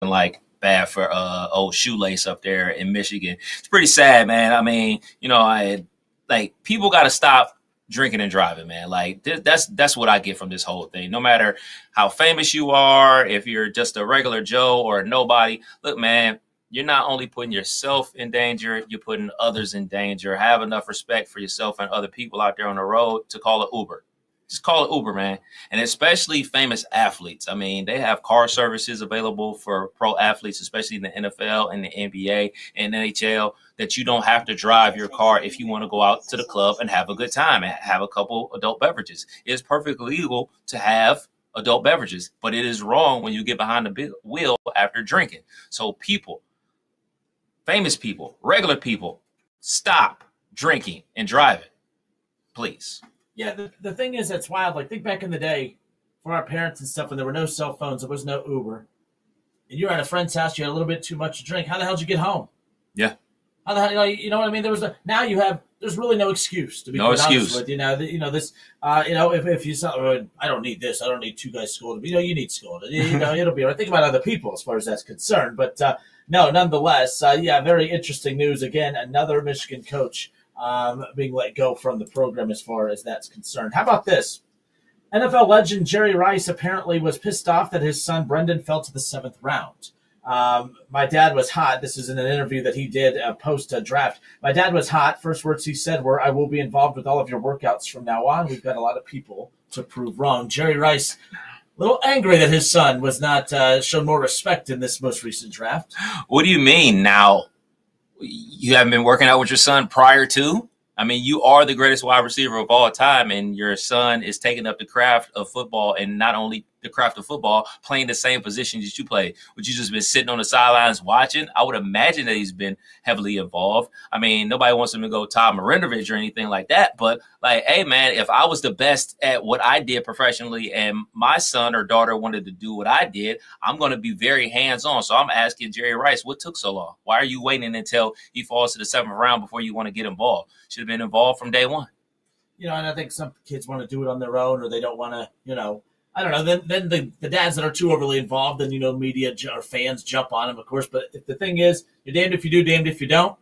like bad for old Shoelace up there in Michigan. It's pretty sad, man. I mean, I like people got to stop drinking and driving, man. Like that's what I get from this whole thing. No matter how famous you are, if you're just a regular Joe or a nobody, look, man, you're not only putting yourself in danger, you're putting others in danger. Have enough respect for yourself and other people out there on the road to call it Uber. Just call it Uber, man. And especially famous athletes. I mean, they have car services available for pro athletes, especially in the NFL and the NBA and NHL, that you don't have to drive your car if you want to go out to the club and have a good time and have a couple adult beverages. It is perfectly legal to have adult beverages, but it is wrong when you get behind the wheel after drinking. So people, famous people, regular people, stop drinking and driving, please. Yeah, the thing is, that's wild. Like, think back in the day for our parents and stuff when there were no cell phones, there was no Uber. And you're at a friend's house, you had a little bit too much to drink. How the hell did you get home? Yeah. How the hell, you know what I mean? There's really no excuse to be no excuse. Honest with if you say, I don't need this, I don't need two guys scolded. You need scolded. It'll be all right. Think about other people as far as that's concerned. But no, nonetheless, very interesting news. Again, another Michigan coach being let go from the program as far as that's concerned. How about this? NFL legend Jerry Rice apparently was pissed off that his son Brendan fell to the 7th round. My dad was hot. This is in an interview that he did post-draft. My dad was hot. First words he said were, I will be involved with all of your workouts from now on. We've got a lot of people to prove wrong. Jerry Rice, a little angry that his son was not shown more respect in this most recent draft. What do you mean now? You haven't been working out with your son prior to? I mean, you are the greatest wide receiver of all time, and your son is taking up the craft of football, and not only the craft of football, playing the same position that you play. Would you just been sitting on the sidelines watching? I would imagine that he's been heavily involved. I mean, nobody wants him to go Todd Marinovich or anything like that, but like, hey, man, if I was the best at what I did professionally and my son or daughter wanted to do what I did, I'm going to be very hands-on. So I'm asking Jerry Rice, what took so long? Why are you waiting until he falls to the 7th round before you want to get involved? Should have been involved from day one. And I think some kids want to do it on their own, or they don't want to, I don't know. Then the dads that are too overly involved, then, media or fans jump on them, of course. But the thing is, you're damned if you do, damned if you don't.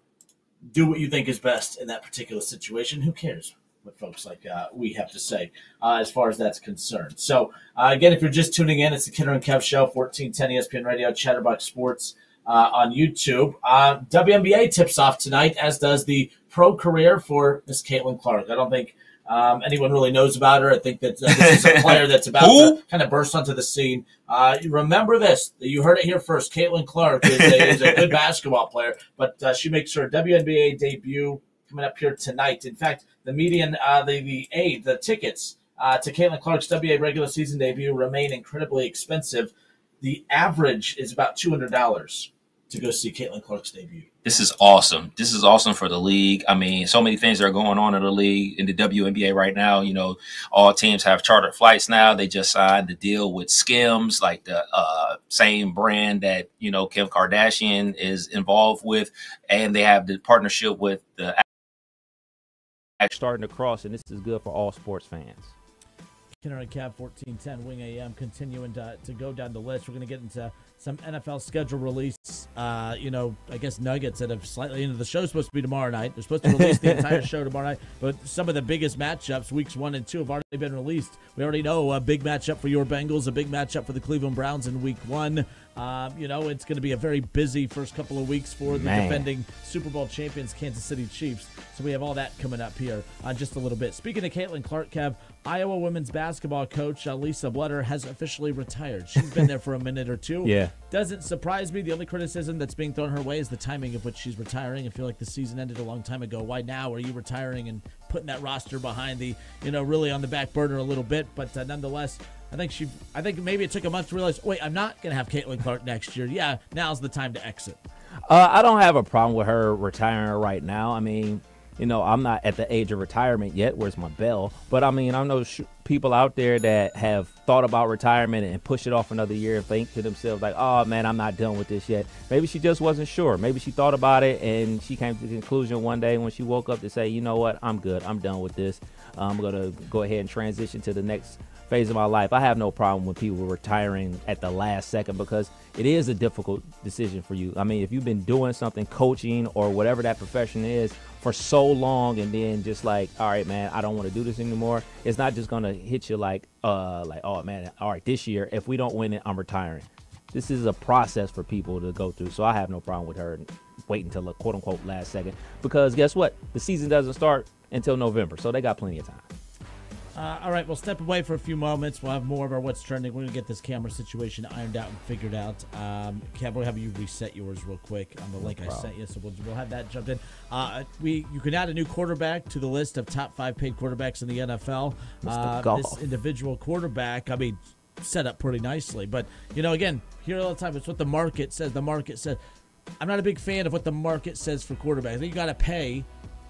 Do what you think is best in that particular situation. Who cares what folks like we have to say as far as that's concerned? So, again, if you're just tuning in, it's the Kinner and Kev Show, 1410 ESPN Radio, Chatterbox Sports on YouTube. WNBA tips off tonight, as does the pro career for Miss Caitlin Clark. I don't think anyone really knows about her. I think that this is a player that's about to kind of burst onto the scene. Remember this. You heard it here first. Caitlin Clark is a good basketball player, but she makes her WNBA debut coming up here tonight. In fact, the median, the tickets to Caitlin Clark's WNBA regular season debut remain incredibly expensive. The average is about $200 to go see Caitlin Clark's debut. This is awesome. This is awesome for the league. I mean, so many things are going on in the league, in the WNBA right now. All teams have chartered flights now. They just signed the deal with Skims, like the same brand that, Kim Kardashian is involved with. And they have the partnership with the starting to cross, and this is good for all sports fans. Kinner and Cab 1410 Wing AM continuing to go down the list. We're going to get into some NFL schedule release. I guess nuggets that have slightly into the show. Supposed to be tomorrow night. They're supposed to release the entire show tomorrow night, but some of the biggest matchups, weeks 1 and 2, have already been released. We already know a big matchup for your Bengals, a big matchup for the Cleveland Browns in week 1. It's going to be a very busy first couple of weeks for the defending Super Bowl champions, Kansas City Chiefs. So we have all that coming up here just a little bit. Speaking of Caitlin Clark, Kev, Iowa women's basketball coach Lisa Blutter has officially retired. She's been there for a minute or two. Yeah. Doesn't surprise me. The only criticism that's being thrown her way is the timing of which she's retiring. I feel like the season ended a long time ago. Why now are you retiring and putting that roster behind the, really on the back burner a little bit? But nonetheless, I think maybe it took a month to realize, wait, I'm not going to have Caitlin Clark next year. Yeah, now's the time to exit. I don't have a problem with her retiring right now. I mean, I'm not at the age of retirement yet. Where's my bell? But, I mean, I know people out there that have thought about retirement and push it off another year and think to themselves like, oh, man, I'm not done with this yet. Maybe she just wasn't sure. Maybe she thought about it and she came to the conclusion one day when she woke up to say, you know what, I'm good. I'm done with this. I'm going to go ahead and transition to the next phase of my life. I have no problem with people retiring at the last second because it is a difficult decision for you. I mean, if you've been doing something, coaching or whatever that profession is, for so long, and then just like, all right, man, I don't want to do this anymore. It's not just going to hit you like, oh man, all right, this year, if we don't win it, I'm retiring. This is a process for people to go through. So I have no problem with her waiting until the quote unquote last second, because guess what? The season doesn't start until November. So they got plenty of time. All right, we'll step away for a few moments. We'll have more of our What's Trending. We're going to get this camera situation ironed out and figured out. Kev, we'll have you reset yours real quick on the link I sent you, so we'll have that jumped in. You can add a new quarterback to the list of top 5 paid quarterbacks in the NFL. This individual quarterback, I mean, set up pretty nicely. But, you know, again, here all the time, it's what the market says. The market says. I'm not a big fan of what the market says for quarterbacks. I think you got to pay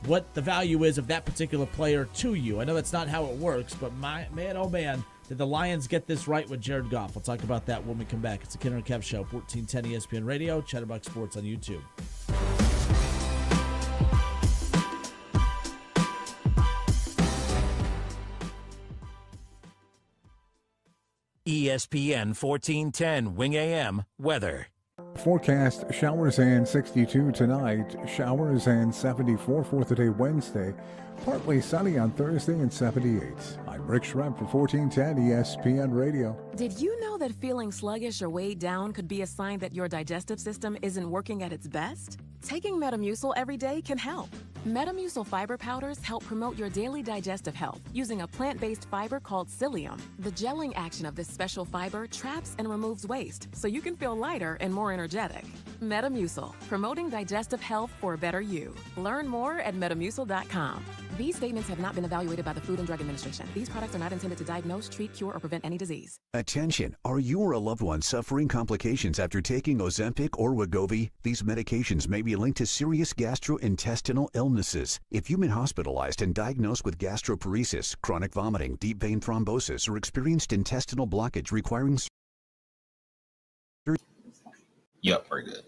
what the value is of that particular player to you. I know that's not how it works, but man, oh man, did the Lions get this right with Jared Goff. We'll talk about that when we come back. It's the Kenner and Kev Show, 1410 ESPN Radio, Chatterbox Sports on YouTube. ESPN 1410 Wing AM weather. Forecast showers and 62 tonight, showers and 74 for today Wednesday, partly sunny on Thursday and 78. I'm Rick Schrempf for 1410 ESPN Radio. Did you know that feeling sluggish or weighed down could be a sign that your digestive system isn't working at its best? Taking Metamucil every day can help. Metamucil fiber powders help promote your daily digestive health using a plant-based fiber called psyllium. The gelling action of this special fiber traps and removes waste, so you can feel lighter and more energetic. Metamucil, promoting digestive health for a better you. Learn more at metamucil.com. These statements have not been evaluated by the Food and Drug Administration. These products are not intended to diagnose, treat, cure, or prevent any disease. Attention! Are you or a loved one suffering complications after taking Ozempic or Wegovy? These medications may be linked to serious gastrointestinal illnesses. If you've been hospitalized and diagnosed with gastroparesis, chronic vomiting, deep vein thrombosis, or experienced intestinal blockage requiring surgery. Yep, very good.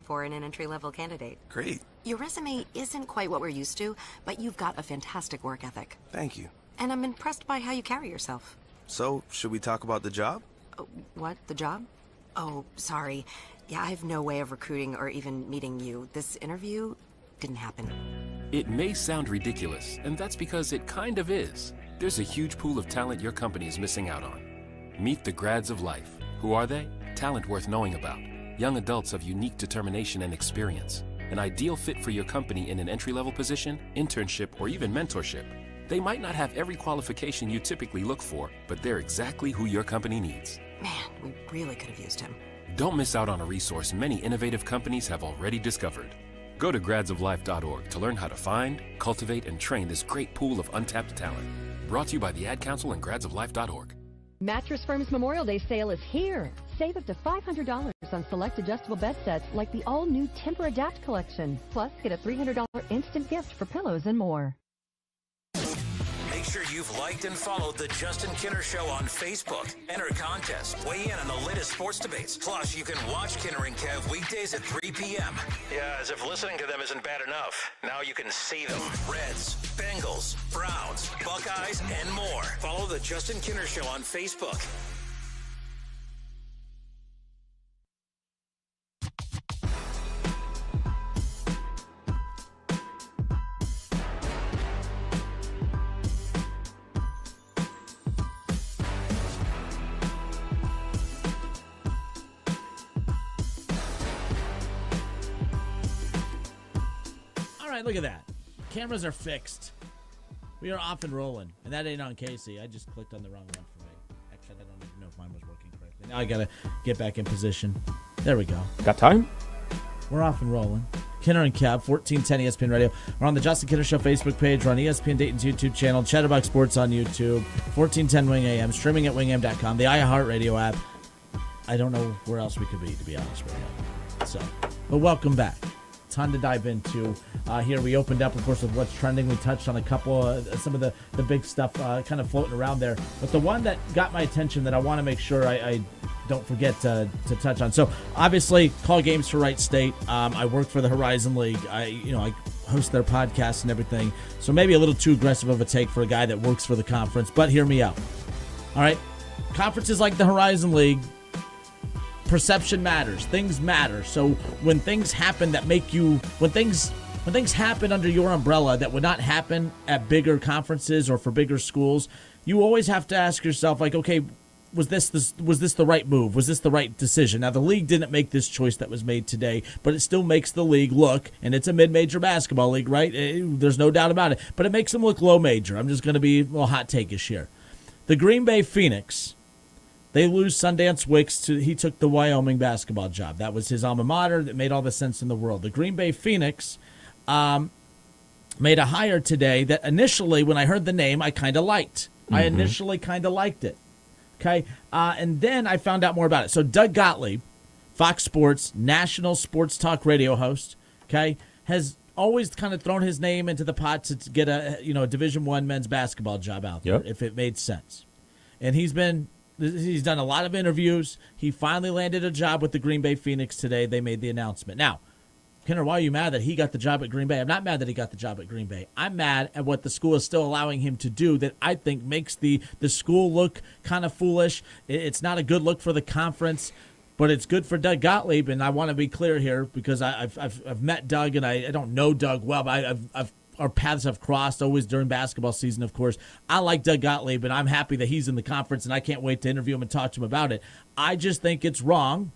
For an entry-level candidate. Great. Your resume isn't quite what we're used to, but you've got a fantastic work ethic. Thank you. And I'm impressed by how you carry yourself. So, should we talk about the job? What? The job? Oh, sorry. Yeah, I have no way of recruiting or even meeting you. This interview, didn't happen. It may sound ridiculous, and that's because it kind of is. There's a huge pool of talent your company is missing out on. Meet the grads of life. Who are they? Talent worth knowing about. Young adults of unique determination and experience. An ideal fit for your company in an entry-level position, internship, or even mentorship. They might not have every qualification you typically look for, but they're exactly who your company needs. Man, we really could have used him. Don't miss out on a resource many innovative companies have already discovered. Go to gradsoflife.org to learn how to find, cultivate, and train this great pool of untapped talent. Brought to you by the Ad Council and gradsoflife.org. Mattress Firm's Memorial Day sale is here. Save up to $500 on select adjustable bed sets like the all-new Temper Adapt collection. Plus, get a $300 instant gift for pillows and more. Make sure you've liked and followed the Justin Kinner Show on Facebook. Enter contests. Weigh in on the latest sports debates. Plus, you can watch Kinner and Kev weekdays at 3 p.m. Yeah, as if listening to them isn't bad enough. Now you can see them. Reds, Bengals, Browns, Buckeyes, and more. Follow the Justin Kinner Show on Facebook. Look at that. Cameras are fixed. We are off and rolling. And that ain't on Casey. I just clicked on the wrong one for me. Actually, I don't even know if mine was working correctly. Now I got to get back in position. There we go. Got time? We're off and rolling. Kinner and Kev, 1410 ESPN Radio. We're on the Justin Kinner Show Facebook page. We're on ESPN Dayton's YouTube channel. Chatterbox Sports on YouTube. 1410 Wing AM. Streaming at wingam.com. The iHeartRadio app. I don't know where else we could be, to be honest with you. So, but welcome back. Ton to dive into here. We opened up, of course, with what's trending. We touched on a couple some of the big stuff kind of floating around there. But the one that got my attention that I want to make sure I don't forget to touch on. So obviously, call games for Wright State. I work for the Horizon League. I host their podcast and everything. So maybe a little too aggressive of a take for a guy that works for the conference. But hear me out. All right, conferences like the Horizon League. Perception matters. Things matter. So when things happen that make you, when things happen under your umbrella that would not happen at bigger conferences or for bigger schools, you always have to ask yourself, like, okay, was this the right move? Was this the right decision? Now, the league didn't make this choice that was made today, but it still makes the league look, and it's a mid-major basketball league, right? There's no doubt about it. But it makes them look low-major. I'm just going to be a little hot take-ish here. The Green Bay Phoenix, they lose Sundance Wicks he took the Wyoming basketball job. That was his alma mater. That made all the sense in the world. The Green Bay Phoenix made a hire today that initially, when I heard the name, I kind of liked. Mm-hmm. I initially kind of liked it. Okay, and then I found out more about it. So Doug Gottlieb, Fox Sports, national sports talk radio host, okay, has always kind of thrown his name into the pot to get a Division I men's basketball job out there, if it made sense. And he's done a lot of interviews. He finally landed a job with the Green Bay Phoenix today. They made the announcement. Now, Kenner, why are you mad that he got the job at Green Bay? I'm not mad that he got the job at Green Bay. I'm mad at what the school is still allowing him to do that I think makes the school look kind of foolish. It's not a good look for the conference, but it's good for Doug Gottlieb. And I want to be clear here because I've met Doug, and I don't know Doug well, but our paths have crossed always during basketball season, of course. I like Doug Gottlieb, and I'm happy that he's in the conference, and I can't wait to interview him and talk to him about it. I just think it's wrong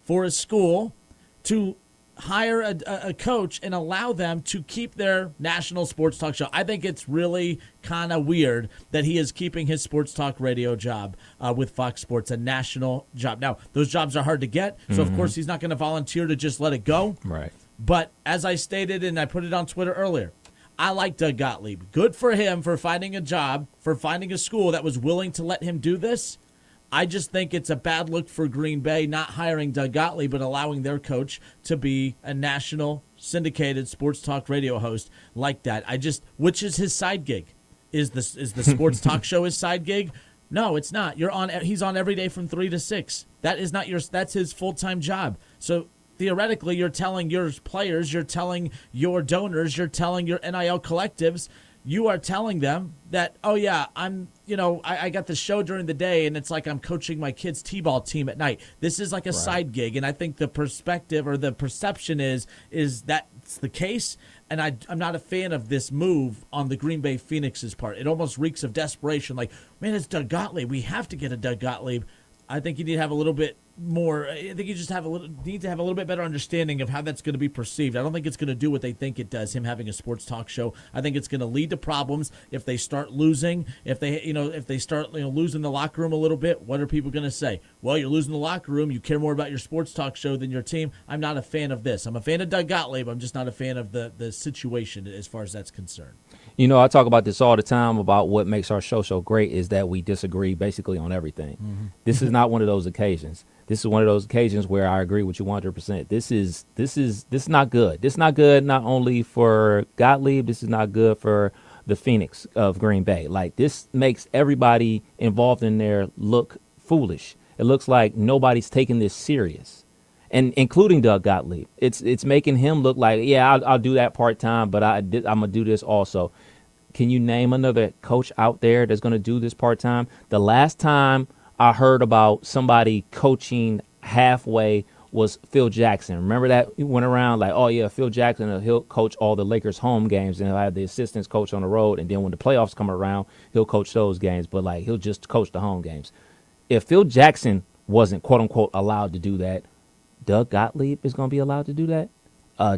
for a school to hire a coach and allow them to keep their national sports talk show. I think it's really kind of weird that he is keeping his sports talk radio job with Fox Sports, a national job. Now, those jobs are hard to get, so of course he's not going to volunteer to just let it go. Right. But as I stated, and I put it on Twitter earlier, I like Doug Gottlieb. Good for him for finding a job, for finding a school that was willing to let him do this. I just think it's a bad look for Green Bay not hiring Doug Gottlieb, but allowing their coach to be a national syndicated sports talk radio host like that. Which is his side gig? Is the sports talk show his side gig? No, it's not. He's on every day from 3 to 6. That's his full-time job. So theoretically, you're telling your players, you're telling your donors, you're telling your NIL collectives, you are telling them that, oh, yeah, I got the show during the day, and it's like I'm coaching my kids' T-ball team at night. This is like a side gig, and I think the perspective or the perception is that's the case, and I'm not a fan of this move on the Green Bay Phoenix's part. It almost reeks of desperation, like, man, it's Doug Gottlieb. We have to get a Doug Gottlieb. I think you need to have a little bit more. I think you just need to have a little bit better understanding of how that's going to be perceived. I don't think it's going to do what they think it does, him having a sports talk show. I think it's going to lead to problems if they start losing, if they start losing the locker room a little bit. What are people going to say? Well, you're losing the locker room. You care more about your sports talk show than your team. I'm not a fan of this. I'm a fan of Doug Gottlieb. I'm just not a fan of the situation as far as that's concerned. I talk about this all the time about what makes our show so great is that we disagree basically on everything. Mm-hmm. This is not one of those occasions. This is one of those occasions where I agree with you 100%. This is not good. This is not good not only for Gottlieb. This is not good for the Phoenix of Green Bay. Like, this makes everybody involved in there look foolish. It looks like nobody's taking this serious, and including Doug Gottlieb. It's making him look like, yeah, I'll do that part time, but I'm gonna do this also. Can you name another coach out there that's going to do this part-time? The last time I heard about somebody coaching halfway was Phil Jackson. Remember that? He went around like, oh, yeah, Phil Jackson, he'll coach all the Lakers home games, and he'll have the assistants coach on the road, and then when the playoffs come around, he'll coach those games, but, like, he'll just coach the home games. If Phil Jackson wasn't, quote-unquote, allowed to do that, Doug Gottlieb is going to be allowed to do that?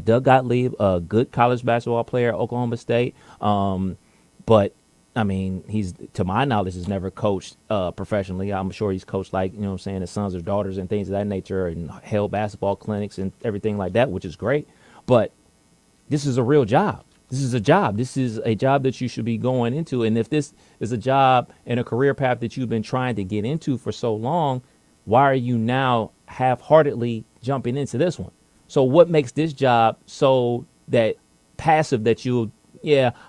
Doug Gottlieb, a good college basketball player at Oklahoma State, but I mean, he's, to my knowledge, has never coached professionally. I'm sure he's coached, like, his sons or daughters and things of that nature, and held basketball clinics and everything like that, which is great. But this is a real job. This is a job. This is a job that you should be going into. And if this is a job and a career path that you've been trying to get into for so long, why are you now half-heartedly jumping into this one? So what makes this job so that passive that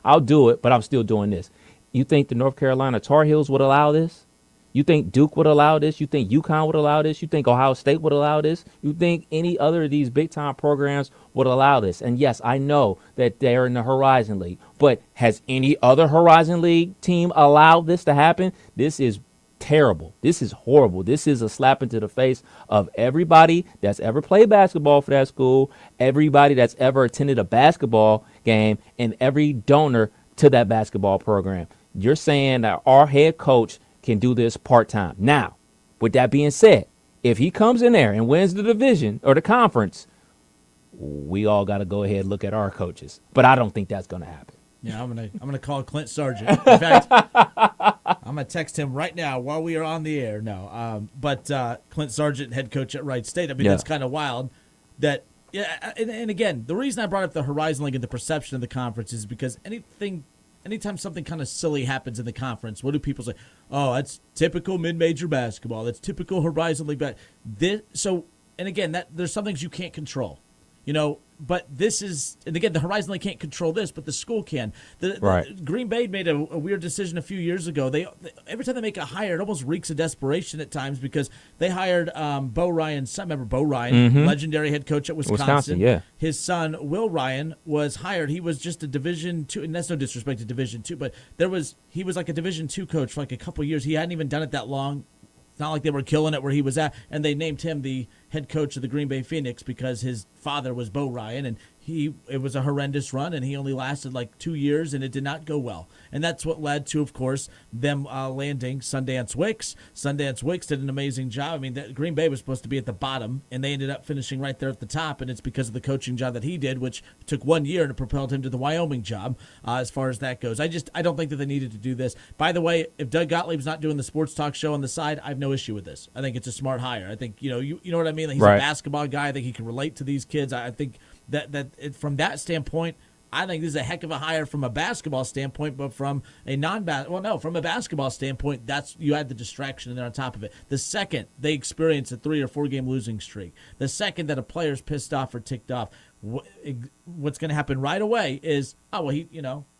I'll do it, but I'm still doing this? You think the North Carolina Tar Heels would allow this? You think Duke would allow this? You think UConn would allow this? You think Ohio State would allow this? You think any other of these big-time programs would allow this? And, yes, I know that they're in the Horizon League, but has any other Horizon League team allowed this to happen? This is terrible. This is horrible. This is a slap into the face of everybody that's ever played basketball for that school, everybody that's ever attended a basketball game, and every donor to that basketball program. You're saying that our head coach can do this part-time. Now, with that being said, if he comes in there and wins the division or the conference, we all got to go ahead and look at our coaches. But I don't think that's going to happen. Yeah, I'm gonna call Clint Sargent. In fact, I'm gonna text him right now while we are on the air. No, but Clint Sargent, head coach at Wright State. I mean, That's kind of wild. That and again, the reason I brought up the Horizon League and the perception of the conference is because anytime something kind of silly happens in the conference, what do people say? Oh, that's typical mid-major basketball. That's typical Horizon League. And again, there's some things you can't control. But this is, and again, the Horizon League can't control this, but the school can. The Green Bay made a weird decision a few years ago. They every time they make a hire, it almost reeks of desperation at times because they hired Bo Ryan's son. Remember Bo Ryan, legendary head coach at Wisconsin. Yeah. His son, Will Ryan, was hired. He was just a Division II, and that's no disrespect to Division II, but he was like a Division II coach for like a couple years. He hadn't even done it that long. It's not like they were killing it where he was at, and they named him the head coach of the Green Bay Phoenix because his father was Bo Ryan, and it was a horrendous run, and he only lasted like 2 years, and it did not go well. And that's what led to, of course, them landing Sundance Wicks. Sundance Wicks did an amazing job. I mean, Green Bay was supposed to be at the bottom, and they ended up finishing right there at the top, and it's because of the coaching job that he did, which took 1 year and it propelled him to the Wyoming job as far as that goes. I don't think that they needed to do this. By the way, if Doug Gottlieb's not doing the sports talk show on the side, I have no issue with this. I think it's a smart hire. I think, you know what I mean? He's a basketball guy. I think he can relate to these kids. I think from that standpoint, I think this is a heck of a hire from a basketball standpoint, but from a from a basketball standpoint, you add the distraction in there on top of it. The second they experience a 3 or 4 game losing streak, the second that a player's pissed off or ticked off, what's going to happen right away is,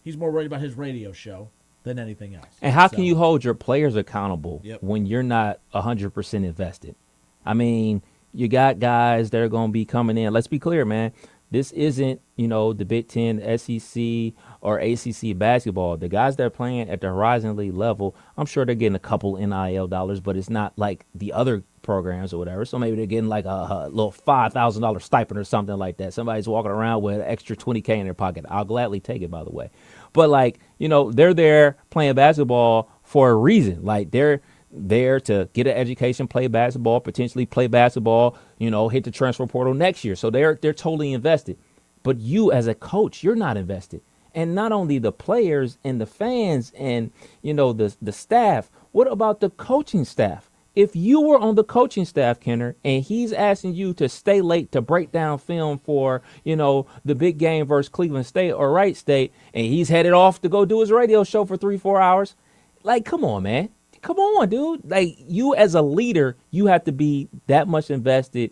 he's more worried about his radio show than anything else. And how can you hold your players accountable when you're not 100% invested? I mean, you got guys that are going to be coming in. Let's be clear, man. This isn't, the Big Ten, SEC, or ACC basketball. The guys that are playing at the Horizon League level, I'm sure they're getting a couple NIL dollars, but it's not like the other programs or whatever. So maybe they're getting like a little $5,000 stipend or something like that. Somebody's walking around with an extra $20K in their pocket. I'll gladly take it, by the way. But they're there playing basketball for a reason. Like they're there to get an education, play basketball, potentially play basketball, hit the transfer portal next year. So they're totally invested. But you as a coach, you're not invested. And not only the players and the fans and, the staff, what about the coaching staff? If you were on the coaching staff, Kenner, and he's asking you to stay late to break down film for, the big game versus Cleveland State or Wright State, and he's headed off to go do his radio show for 3-4 hours, like, come on, man. Come on, dude. Like, you as a leader, you have to be that much invested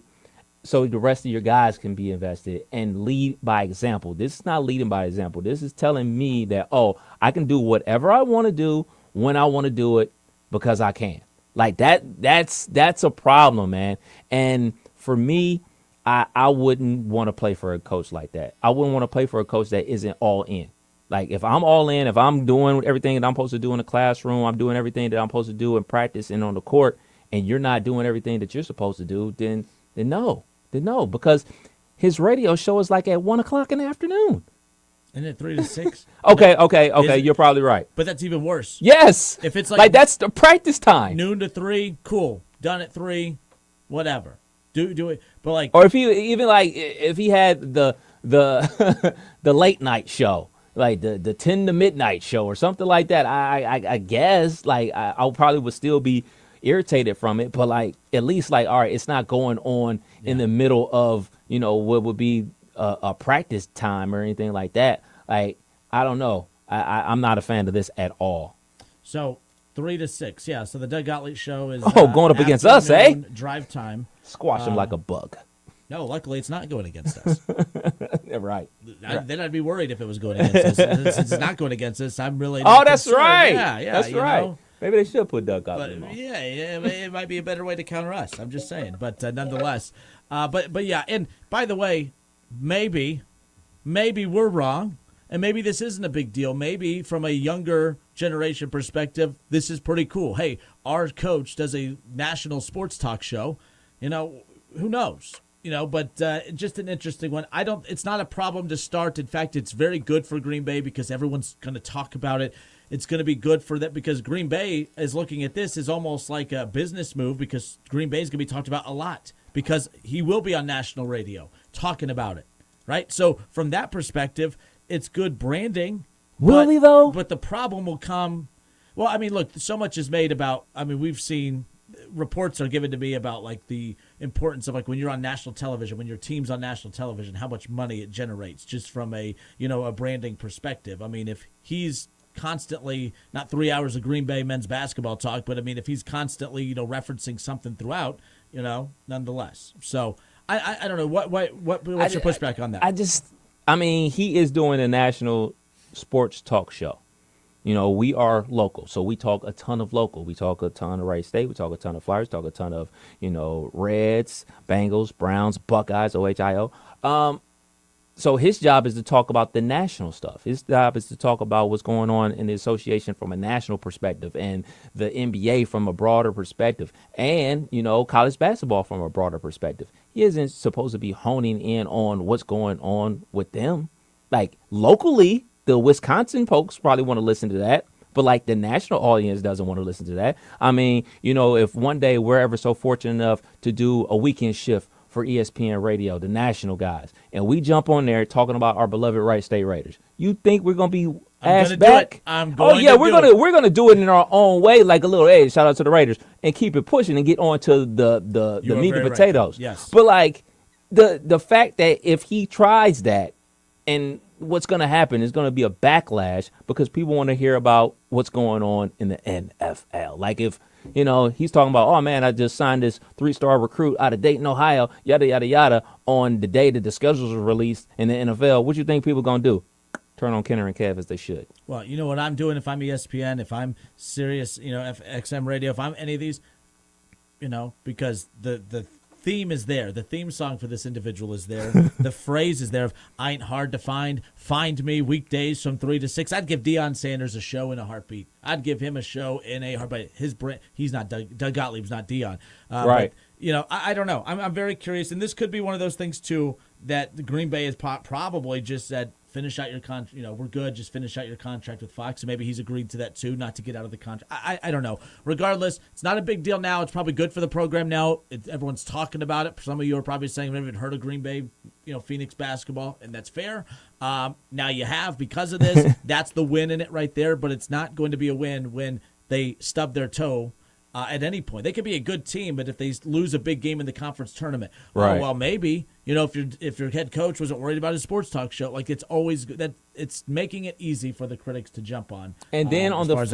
so the rest of your guys can be invested and lead by example. This is not leading by example. This is telling me that, I can do whatever I want to do when I want to do it because I can. Like that's a problem, man. And for me, I wouldn't want to play for a coach like that. I wouldn't want to play for a coach that isn't all in. Like if I'm all in, if I'm doing everything that I'm supposed to do in the classroom, I'm doing everything that I'm supposed to do in practice and on the court, and you're not doing everything that you're supposed to do, then no, because his radio show is like at 1:00 in the afternoon. And then 3 to 6. Okay. You're probably right. But that's even worse. Yes. If it's like that's the practice time. Noon to 3, cool. Done at 3, whatever. Do it. But like, or if he had the the late night show, like the 10 to midnight show or something like that, I guess like I probably would still be irritated from it. But like at least like all right, it's not going on in the middle of what would be a practice time or anything like that. Like, I don't know. I'm not a fan of this at all. So 3 to 6, yeah. So the Doug Gottlieb show is going up against us, eh? Drive time. Squash him like a bug. No, luckily it's not going against us. Right. Then I'd be worried if it was going against us. Since it's not going against us, I'm really not that's concerned. right. Yeah, that's right. Maybe they should put Doug Gottlieb on. Yeah, it might be a better way to counter us. I'm just saying, but nonetheless, but yeah. And by the way, maybe we're wrong, and maybe this isn't a big deal. Maybe from a younger generation perspective, this is pretty cool. Hey, our coach does a national sports talk show. Who knows? But just an interesting one. It's not a problem to start. In fact, it's very good for Green Bay because everyone's going to talk about it. It's going to be good for that because Green Bay is looking at this as almost like a business move because Green Bay is going to be talked about a lot because he will be on national radio talking about it, right? So from that perspective, it's good branding. Really, though? But the problem will come. Well, I mean, look, so much is made about. I mean, we've seen reports are given to me about like the importance of like when you're on national television, when your team's on national television, how much money it generates just from a a branding perspective. I mean, if he's constantly not 3 hours of Green Bay men's basketball talk, but I mean, if he's constantly referencing something throughout, nonetheless. So I don't know what's your pushback on that. I mean, he is doing a national sports talk show. We are local, so we talk a ton of local. We talk a ton of Wright State. We talk a ton of Flyers. Talk a ton of, Reds, Bengals, Browns, Buckeyes, OHIO. So his job is to talk about the national stuff. His job is to talk about what's going on in the association from a national perspective and the NBA from a broader perspective and, college basketball from a broader perspective. He isn't supposed to be honing in on what's going on with them. Like locally, the Wisconsin folks probably want to listen to that. But like the national audience doesn't want to listen to that. I mean, if one day we're ever so fortunate enough to do a weekend shift for ESPN Radio, the national guys, and we jump on there talking about our beloved Wright State Raiders, you think we're gonna be asked back? We're gonna do it in our own way, like a little shout out to the Raiders, and keep it pushing and get on to the meat and potatoes. Right. Yes. But like the fact that if he tries that, and what's going to happen is going to be a backlash because people want to hear about what's going on in the NFL. Like if, he's talking about, oh, man, I just signed this 3-star recruit out of Dayton, Ohio, yada, yada, yada, on the day that the schedules were released in the NFL. What you think people going to do? Turn on Kenner and Kev as they should. Well, you know what I'm doing if I'm ESPN, if I'm Sirius, XM Radio, if I'm any of these, because the theme is there. The theme song for this individual is there. The phrase is there of I ain't hard to find. Find me weekdays from 3 to 6. I'd give Deion Sanders a show in a heartbeat. I'd give him a show in a heartbeat. His brand, he's not Doug Gottlieb's not Deion. Right. But, I don't know. I'm very curious, and this could be one of those things too that the Green Bay has probably just said, finish out your contract. We're good. Just finish out your contract with Fox. And maybe he's agreed to that too, not to get out of the contract. I don't know. Regardless, it's not a big deal now. It's probably good for the program now. Everyone's talking about it. Some of you are probably saying, I haven't heard of Green Bay, Phoenix basketball, and that's fair. Now you have because of this. That's the win in it right there. But it's not going to be a win when they stub their toe. At any point, they could be a good team, but if they lose a big game in the conference tournament, right. Well, maybe if your head coach wasn't worried about his sports talk show, like it's always that it's making it easy for the critics to jump on. And then on the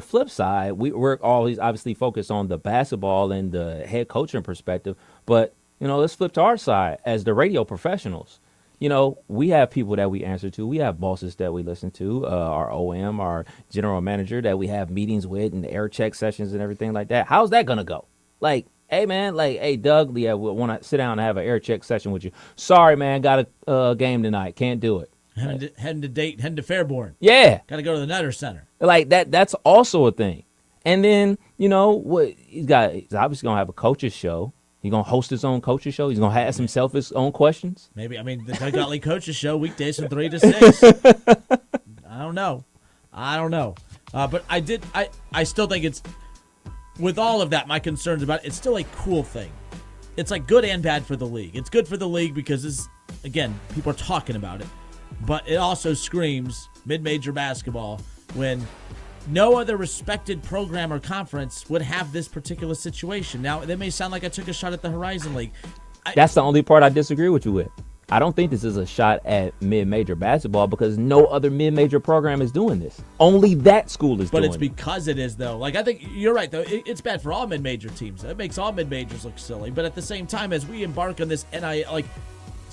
flip side, we're always obviously focused on the basketball and the head coaching perspective, but let's flip to our side as the radio professionals. We have people that we answer to. We have bosses that we listen to, our OM, our general manager that we have meetings with and air check sessions and everything like that. How's that going to go? Like, hey, man, hey, Doug, we want to sit down and have an air check session with you. Sorry, man, got a game tonight. Can't do it. Heading to Fairborn. Yeah. Got to go to the Nutter Center. Like that's also a thing. And then, what he's obviously going to have a coach's show. He's going to host his own coach's show. He's going to ask himself his own questions. Maybe. The Doug Gottlieb coach's show, weekdays from 3 to 6. I don't know. But I still think it's, with all of that, my concerns about it, it's still a cool thing. It's like good and bad for the league. It's good for the league because, again, people are talking about it. But it also screams mid-major basketball when no other respected program or conference would have this particular situation. Now, that may sound like I took a shot at the Horizon League. That's the only part I disagree with you with. I don't think this is a shot at mid-major basketball because no other mid-major program is doing this. Only that school is doing it. But it's because it is, though. I think you're right, though. It's bad for all mid-major teams. It makes all mid-majors look silly. But at the same time, as we embark on this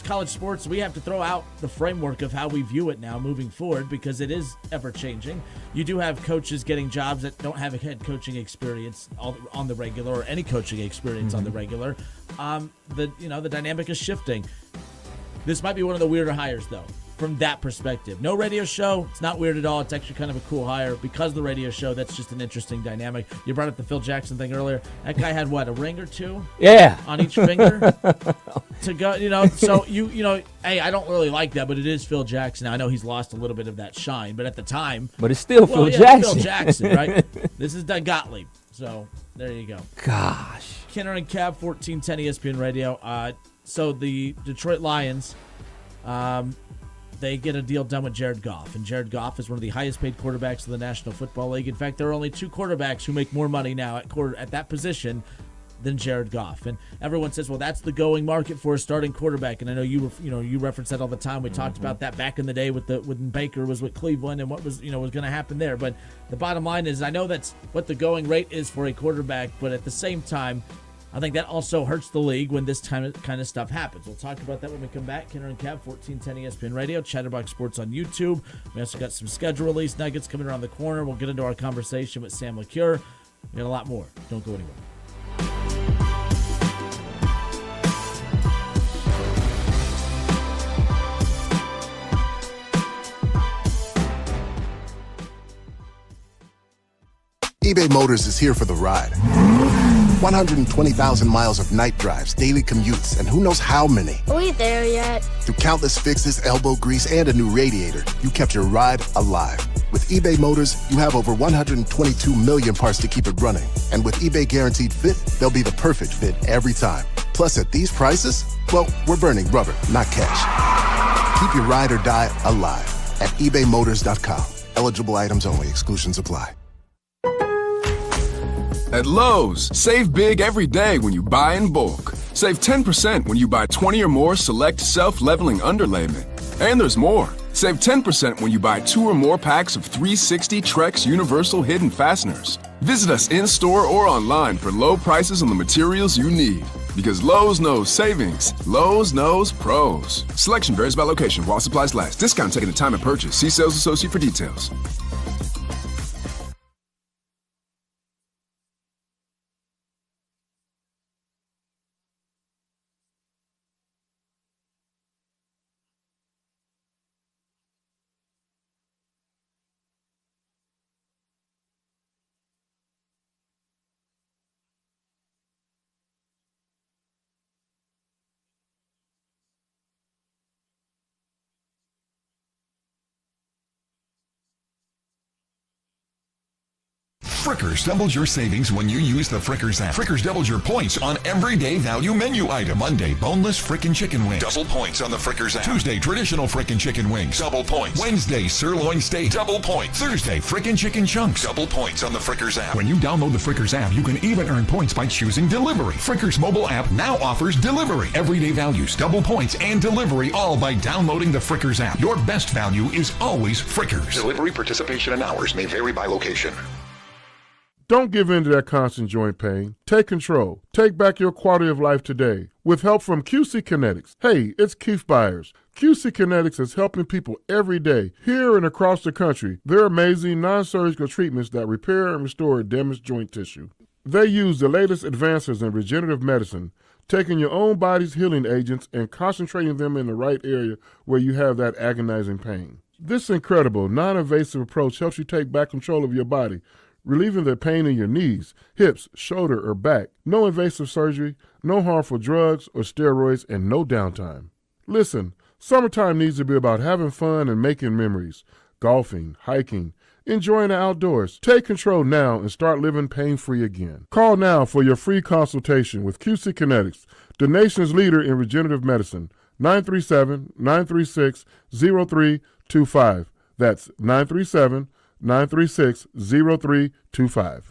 college sports, we have to throw out the framework of how we view it now moving forward because it is ever-changing. You do have coaches getting jobs that don't have a head coaching experience on the regular or any coaching experience on the regular. The dynamic is shifting. This might be one of the weirder hires, though, from that perspective. No radio show. It's not weird at all. It's actually kind of a cool hire. Because of the radio show, that's just an interesting dynamic. You brought up the Phil Jackson thing earlier. That guy had, a ring or two? Yeah. On each finger? To go, so hey, I don't really like that, but it is Phil Jackson. I know he's lost a little bit of that shine, but at the time. But it's still Phil Jackson. Phil Jackson, right? This is Doug Gottlieb. So there you go. Gosh. Kenner and Cab, 1410 ESPN Radio. So the Detroit Lions, they get a deal done with Jared Goff. And Jared Goff is one of the highest paid quarterbacks in the National Football League. In fact, there are only 2 quarterbacks who make more money now at that position than Jared Goff. And everyone says, well, that's the going market for a starting quarterback. And I know you reference that all the time. We talked about that back in the day when Baker was with Cleveland and what was going to happen there. But the bottom line is I know that's what the going rate is for a quarterback, but at the same time, I think that also hurts the league when this kind of stuff happens. We'll talk about that when we come back. Kenner and Cab, 1410 ESPN Radio, Chatterbox Sports on YouTube. We also got some schedule release nuggets coming around the corner. We'll get into our conversation with Sam LaCure. We got a lot more. Don't go anywhere. eBay Motors is here for the ride. 120,000 miles of night drives, daily commutes, and who knows how many. Are we there yet? Through countless fixes, elbow grease, and a new radiator, you kept your ride alive. With eBay Motors, you have over 122 million parts to keep it running. And with eBay Guaranteed Fit, they'll be the perfect fit every time. Plus, at these prices, well, we're burning rubber, not cash. Keep your ride or die alive at ebaymotors.com. Eligible items only. Exclusions apply. At Lowe's, save big every day when you buy in bulk. Save 10% when you buy 20 or more select self-leveling underlayment. And there's more. Save 10% when you buy 2 or more packs of 360 Trex Universal Hidden Fasteners. Visit us in-store or online for low prices on the materials you need. Because Lowe's knows savings. Lowe's knows pros. Selection varies by location while supplies last. Discount taken at time of purchase. See sales associate for details. Frickers doubles your savings when you use the Frickers app. Frickers doubles your points on everyday value menu item. Monday, boneless frickin' chicken wings. Double points on the Frickers app. Tuesday, traditional frickin' chicken wings. Double points. Wednesday, sirloin steak. Double points. Thursday, frickin' chicken chunks. Double points on the Frickers app. When you download the Frickers app, you can even earn points by choosing delivery. Frickers mobile app now offers delivery. Everyday values, double points, and delivery all by downloading the Frickers app. Your best value is always Frickers. Delivery participation and hours may vary by location. Don't give in to that constant joint pain. Take control. Take back your quality of life today with help from QC Kinetics. Hey, it's Keith Byers. QC Kinetics is helping people every day, here and across the country. They're amazing non-surgical treatments that repair and restore damaged joint tissue. They use the latest advances in regenerative medicine, taking your own body's healing agents and concentrating them in the right area where you have that agonizing pain. This incredible, non-invasive approach helps you take back control of your body, relieving the pain in your knees, hips, shoulder, or back. No invasive surgery, no harmful drugs or steroids, and no downtime. Listen, summertime needs to be about having fun and making memories. Golfing, hiking, enjoying the outdoors. Take control now and start living pain-free again. Call now for your free consultation with QC Kinetics, the nation's leader in regenerative medicine. 937-936-0325. That's 937-936-0325.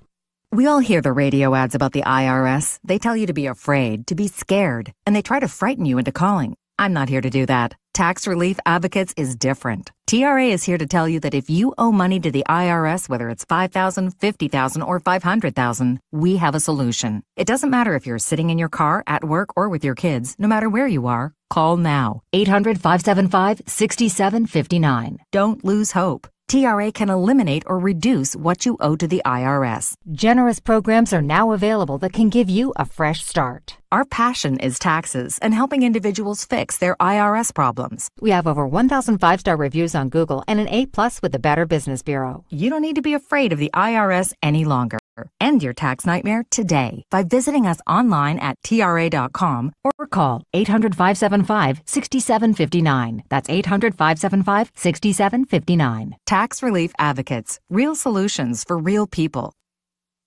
We all hear the radio ads about the IRS. They tell you to be afraid, to be scared, and they try to frighten you into calling. I'm not here to do that. Tax Relief Advocates is different. TRA is here to tell you that if you owe money to the IRS, whether it's $5,000, $50,000, or $500,000, we have a solution. It doesn't matter if you're sitting in your car, at work, or with your kids. No matter where you are, call now. 800-575-6759. Don't lose hope. TRA can eliminate or reduce what you owe to the IRS. Generous programs are now available that can give you a fresh start. Our passion is taxes and helping individuals fix their IRS problems. We have over 1,000 5-star reviews on Google and an A+ with the Better Business Bureau. You don't need to be afraid of the IRS any longer. End your tax nightmare today by visiting us online at TRA.com or call 800-575-6759. That's 800-575-6759. Tax Relief Advocates. Real solutions for real people.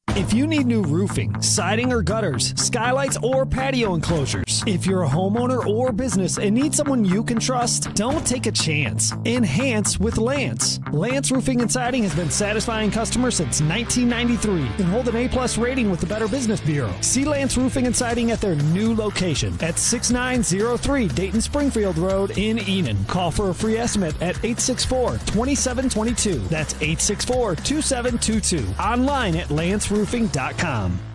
If you need new roofing, siding or gutters, skylights or patio enclosures, if you're a homeowner or business and need someone you can trust, don't take a chance. Enhance with Lance. Lance Roofing and Siding has been satisfying customers since 1993 and hold an A+ rating with the Better Business Bureau. See Lance Roofing and Siding at their new location at 6903 Dayton Springfield Road in Enon. Call for a free estimate at 864-2722. That's 864-2722. Online at lanceroofing.com.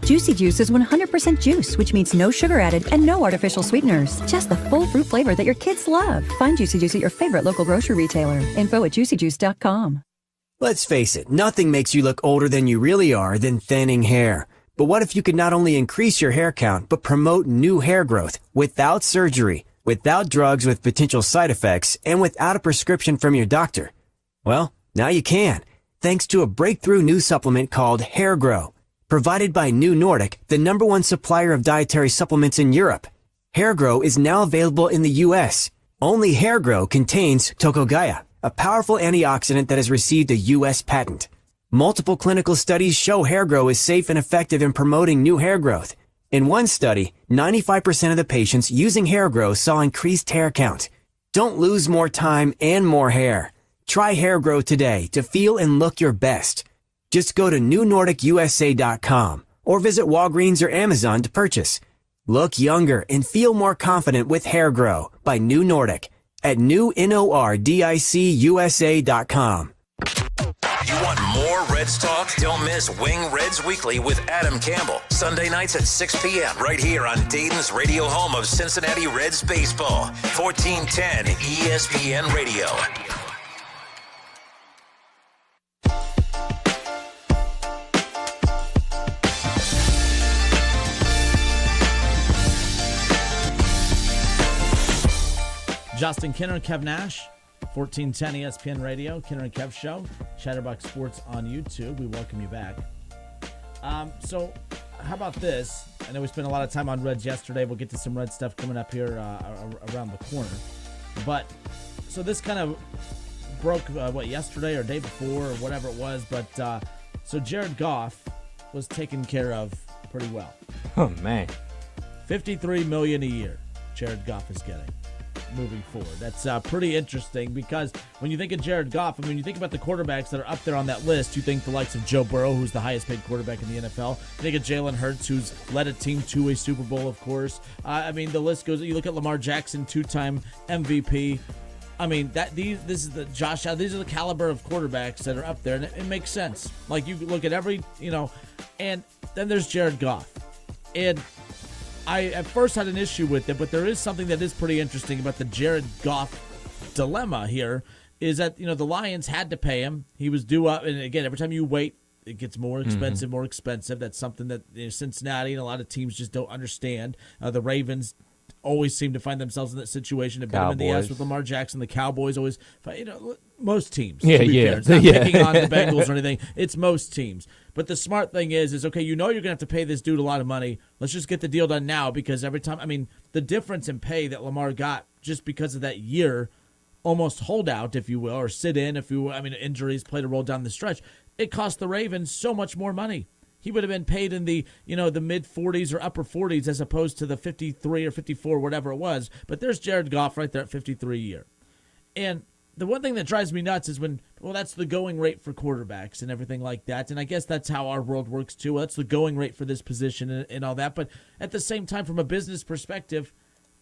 Juicy Juice is 100% juice, which means no sugar added and no artificial sweeteners. Just the full fruit flavor that your kids love. Find Juicy Juice at your favorite local grocery retailer. Info at juicyjuice.com. Let's face it, nothing makes you look older than you really are than thinning hair. But what if you could not only increase your hair count, but promote new hair growth without surgery, without drugs with potential side effects, and without a prescription from your doctor? Well, now you can, thanks to a breakthrough new supplement called Hair Grow. Provided by New Nordic, the #1 supplier of dietary supplements in Europe. Hair Grow is now available in the U.S. Only Hair Grow contains Tocogaya, a powerful antioxidant that has received a U.S. patent. Multiple clinical studies show Hair Grow is safe and effective in promoting new hair growth. In one study, 95% of the patients using Hair Grow saw increased hair count. Don't lose more time and more hair. Try Hair Grow today to feel and look your best. Just go to newnordicusa.com or visit Walgreens or Amazon to purchase. Look younger and feel more confident with Hair Grow by New Nordic at newnordicusa.com. You want more Reds talk? Don't miss Wing Reds Weekly with Adam Campbell. Sunday nights at 6 p.m. right here on Dayton's radio home of Cincinnati Reds baseball. 1410 ESPN Radio. Justin Kinner and Kev Nash, 1410 ESPN Radio, Kinner and Kev Show, Chatterbox Sports on YouTube. We welcome you back. So, how about this? I know we spent a lot of time on Reds yesterday. We'll get to some Red stuff coming up here around the corner. But, so this kind of broke, yesterday or day before or whatever it was. But, so Jared Goff was taken care of pretty well. Oh, man. $53 million a year Jared Goff is getting moving forward. That's pretty interesting because when you think of Jared Goff, I mean, you think about the quarterbacks that are up there on that list. You think the likes of Joe Burrow, who's the highest paid quarterback in the NFL. You think of Jalen Hurts, who's led a team to a Super Bowl, of course. I mean, the list goes. You look at Lamar Jackson, 2-time MVP. I mean, this is the Josh Allen. These are the caliber of quarterbacks that are up there, and it makes sense. Like, you look at every, and then there's Jared Goff. And I at first had an issue with it, but there is something that is pretty interesting about the Jared Goff dilemma here, is that, the Lions had to pay him. He was due up, and again, every time you wait, it gets more expensive, more expensive. That's something that Cincinnati and a lot of teams just don't understand. The Ravens always seem to find themselves in that situation. They've been in the ass with Lamar Jackson. The Cowboys always, most teams. Yeah, to be yeah. fair. It's not picking on the Bengals or anything. It's most teams. But the smart thing is okay, you're going to have to pay this dude a lot of money. Let's just get the deal done now, because every time, the difference in pay that Lamar got just because of that year, almost holdout, if you will, or sit in, if you will, injuries played a role down the stretch, it cost the Ravens so much more money. He would have been paid in the, the mid 40s or upper 40s as opposed to the 53 or 54, whatever it was. But there's Jared Goff right there at 53 a year. And the one thing that drives me nuts is when, that's the going rate for quarterbacks and everything like that. And I guess that's how our world works too. That's the going rate for this position and all that. But at the same time, from a business perspective,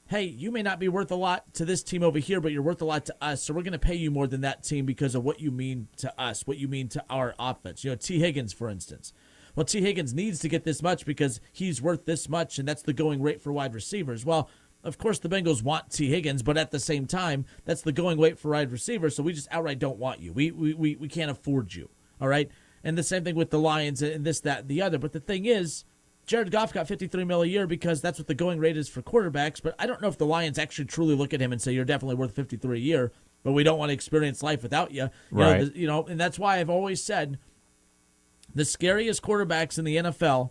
hey, you may not be worth a lot to this team over here, but you're worth a lot to us. So we're going to pay you more than that team because of what you mean to us, what you mean to our offense. T. Higgins, for instance. Well, T. Higgins needs to get this much because he's worth this much, and that's the going rate for wide receivers. Well, of course, the Bengals want T. Higgins, but at the same time, that's the going rate for wide receivers, so we just outright don't want you. We can't afford you, all right? And the same thing with the Lions and this, that, and the other. But the thing is, Jared Goff got $53 million a year because that's what the going rate is for quarterbacks, but I don't know if the Lions actually truly look at him and say, you're definitely worth $53 a year, but we don't want to experience life without you. Right. And that's why I've always said the scariest quarterbacks in the NFL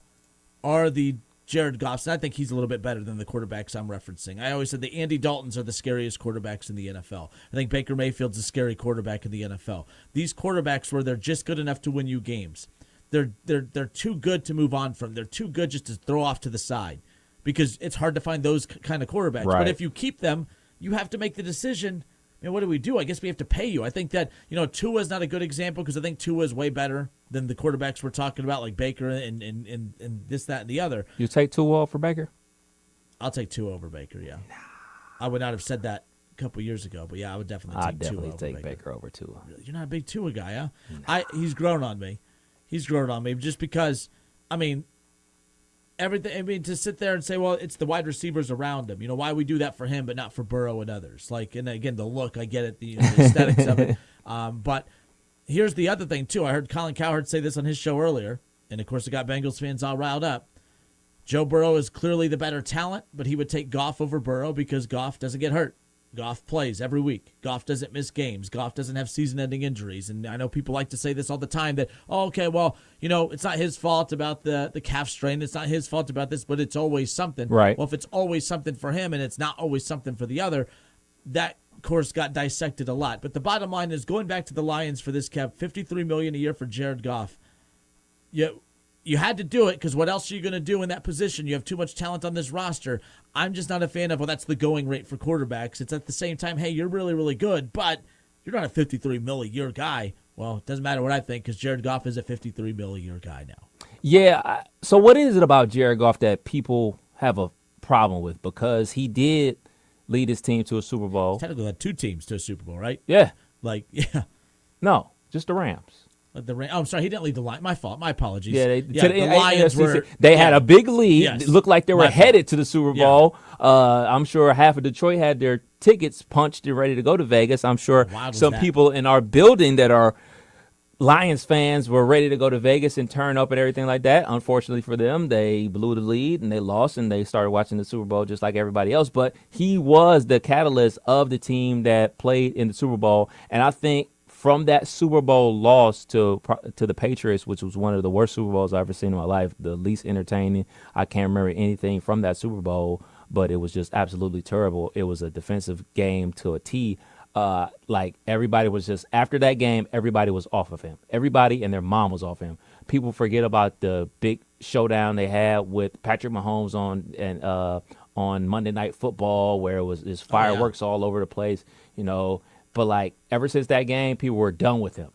are the Jared Goffs, and I think he's a little bit better than the quarterbacks I'm referencing. I always said the Andy Daltons are the scariest quarterbacks in the NFL. I think Baker Mayfield's a scary quarterback in the NFL. These quarterbacks where they're just good enough to win you games. They're too good to move on from. They're too good just to throw off to the side because it's hard to find those kind of quarterbacks. Right. But if you keep them, you have to make the decision. What do we do? I guess we have to pay you. I think that, Tua's not a good example because I think Tua is way better than the quarterbacks we're talking about, like Baker and this, that, and the other. You take Tua over Baker? I'll take Tua over Baker, yeah. Nah. I would not have said that a couple years ago, but yeah, I would definitely take Tua over Baker. I'd definitely take Baker over Tua. You're not a big Tua guy, huh? Nah. He's grown on me. He's grown on me just because, everything. To sit there and say, well, it's the wide receivers around him. Why we do that for him, but not for Burrow and others. And again, the look, I get it, the aesthetics of it. But here's the other thing too. I heard Colin Cowherd say this on his show earlier, and of course, it got Bengals fans all riled up. Joe Burrow is clearly the better talent, but he would take Goff over Burrow because Goff doesn't get hurt. Goff plays every week. Goff doesn't miss games. Goff doesn't have season-ending injuries. And I know people like to say this all the time that, it's not his fault about the calf strain. It's not his fault about this, but it's always something. Right. Well, if it's always something for him and it's not always something for the other, that, of course, got dissected a lot. But the bottom line is, going back to the Lions for this cap, $53 million a year for Jared Goff. You had to do it because what else are you going to do in that position? You have too much talent on this roster. I'm just not a fan of, that's the going rate for quarterbacks. It's at the same time, hey, you're really, really good, but you're not a $53 million a year guy. Well, it doesn't matter what I think because Jared Goff is a $53 million a year guy now. Yeah. So what is it about Jared Goff that people have a problem with? Because he did lead his team to a Super Bowl. He technically led two teams to a Super Bowl, right? Yeah. No, just the Rams. I'm sorry, he didn't lead the line. My fault. My apologies. Yeah, the Lions were. They had a big lead. Yes. It looked like they were headed to the Super Bowl. I'm sure half of Detroit had their tickets punched and ready to go to Vegas. I'm sure some people in our building that are Lions fans were ready to go to Vegas and turn up and everything like that. Unfortunately for them, they blew the lead and they lost and they started watching the Super Bowl just like everybody else. But he was the catalyst of the team that played in the Super Bowl. And I think from that Super Bowl loss to the Patriots, which was one of the worst Super Bowls I've ever seen in my life, the least entertaining. I can't remember anything from that Super Bowl, but it was just absolutely terrible. It was a defensive game to a T. like everybody was just after that game, everybody was off of him. Everybody and their mom was off him. People forget about the big showdown they had with Patrick Mahomes on Monday Night Football, where it was his fireworks all over the place, you know. But like ever since that game, people were done with him.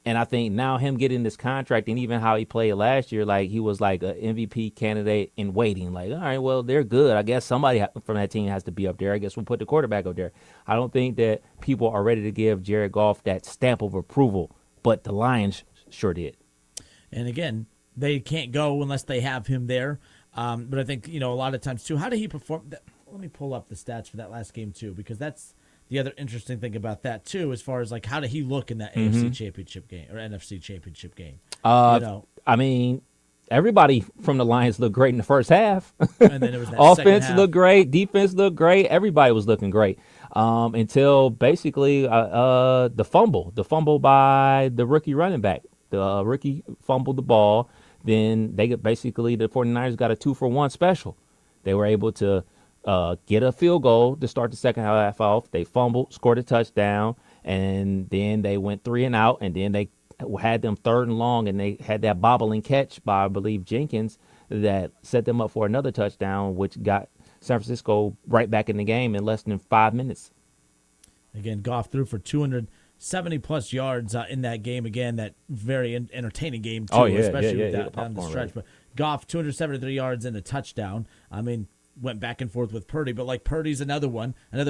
And I think now him getting this contract and even how he played last year, like he was like an MVP candidate in waiting. Like, all right, well, they're good. I guess somebody from that team has to be up there. I guess we'll put the quarterback up there. I don't think that people are ready to give Jared Goff that stamp of approval, but the Lions sure did. And again, they can't go unless they have him there. But I think, a lot of times too, how did he perform? Let me pull up the stats for that last game too, because that's the other interesting thing about that too, as far as like how did he look in that AFC Championship game or NFC Championship game? I mean, everybody from the Lions looked great in the first half. And then it was that offense looked great, defense looked great, everybody was looking great until basically the fumble by the rookie running back. The rookie fumbled the ball. Then the 49ers got a 2-for-1 special. They were able to get a field goal to start the second half off. They fumbled, scored a touchdown, and then they went 3 and out, and then they had them 3rd and long, and they had that bobbling catch by, I believe, Jenkins that set them up for another touchdown, which got San Francisco right back in the game in less than 5 minutes. Again, Goff threw for 270-plus yards in that game. Again, that very entertaining game, too, especially with that down the stretch. But Goff, 273 yards and a touchdown. I mean, went back and forth with Purdy, but like Purdy's another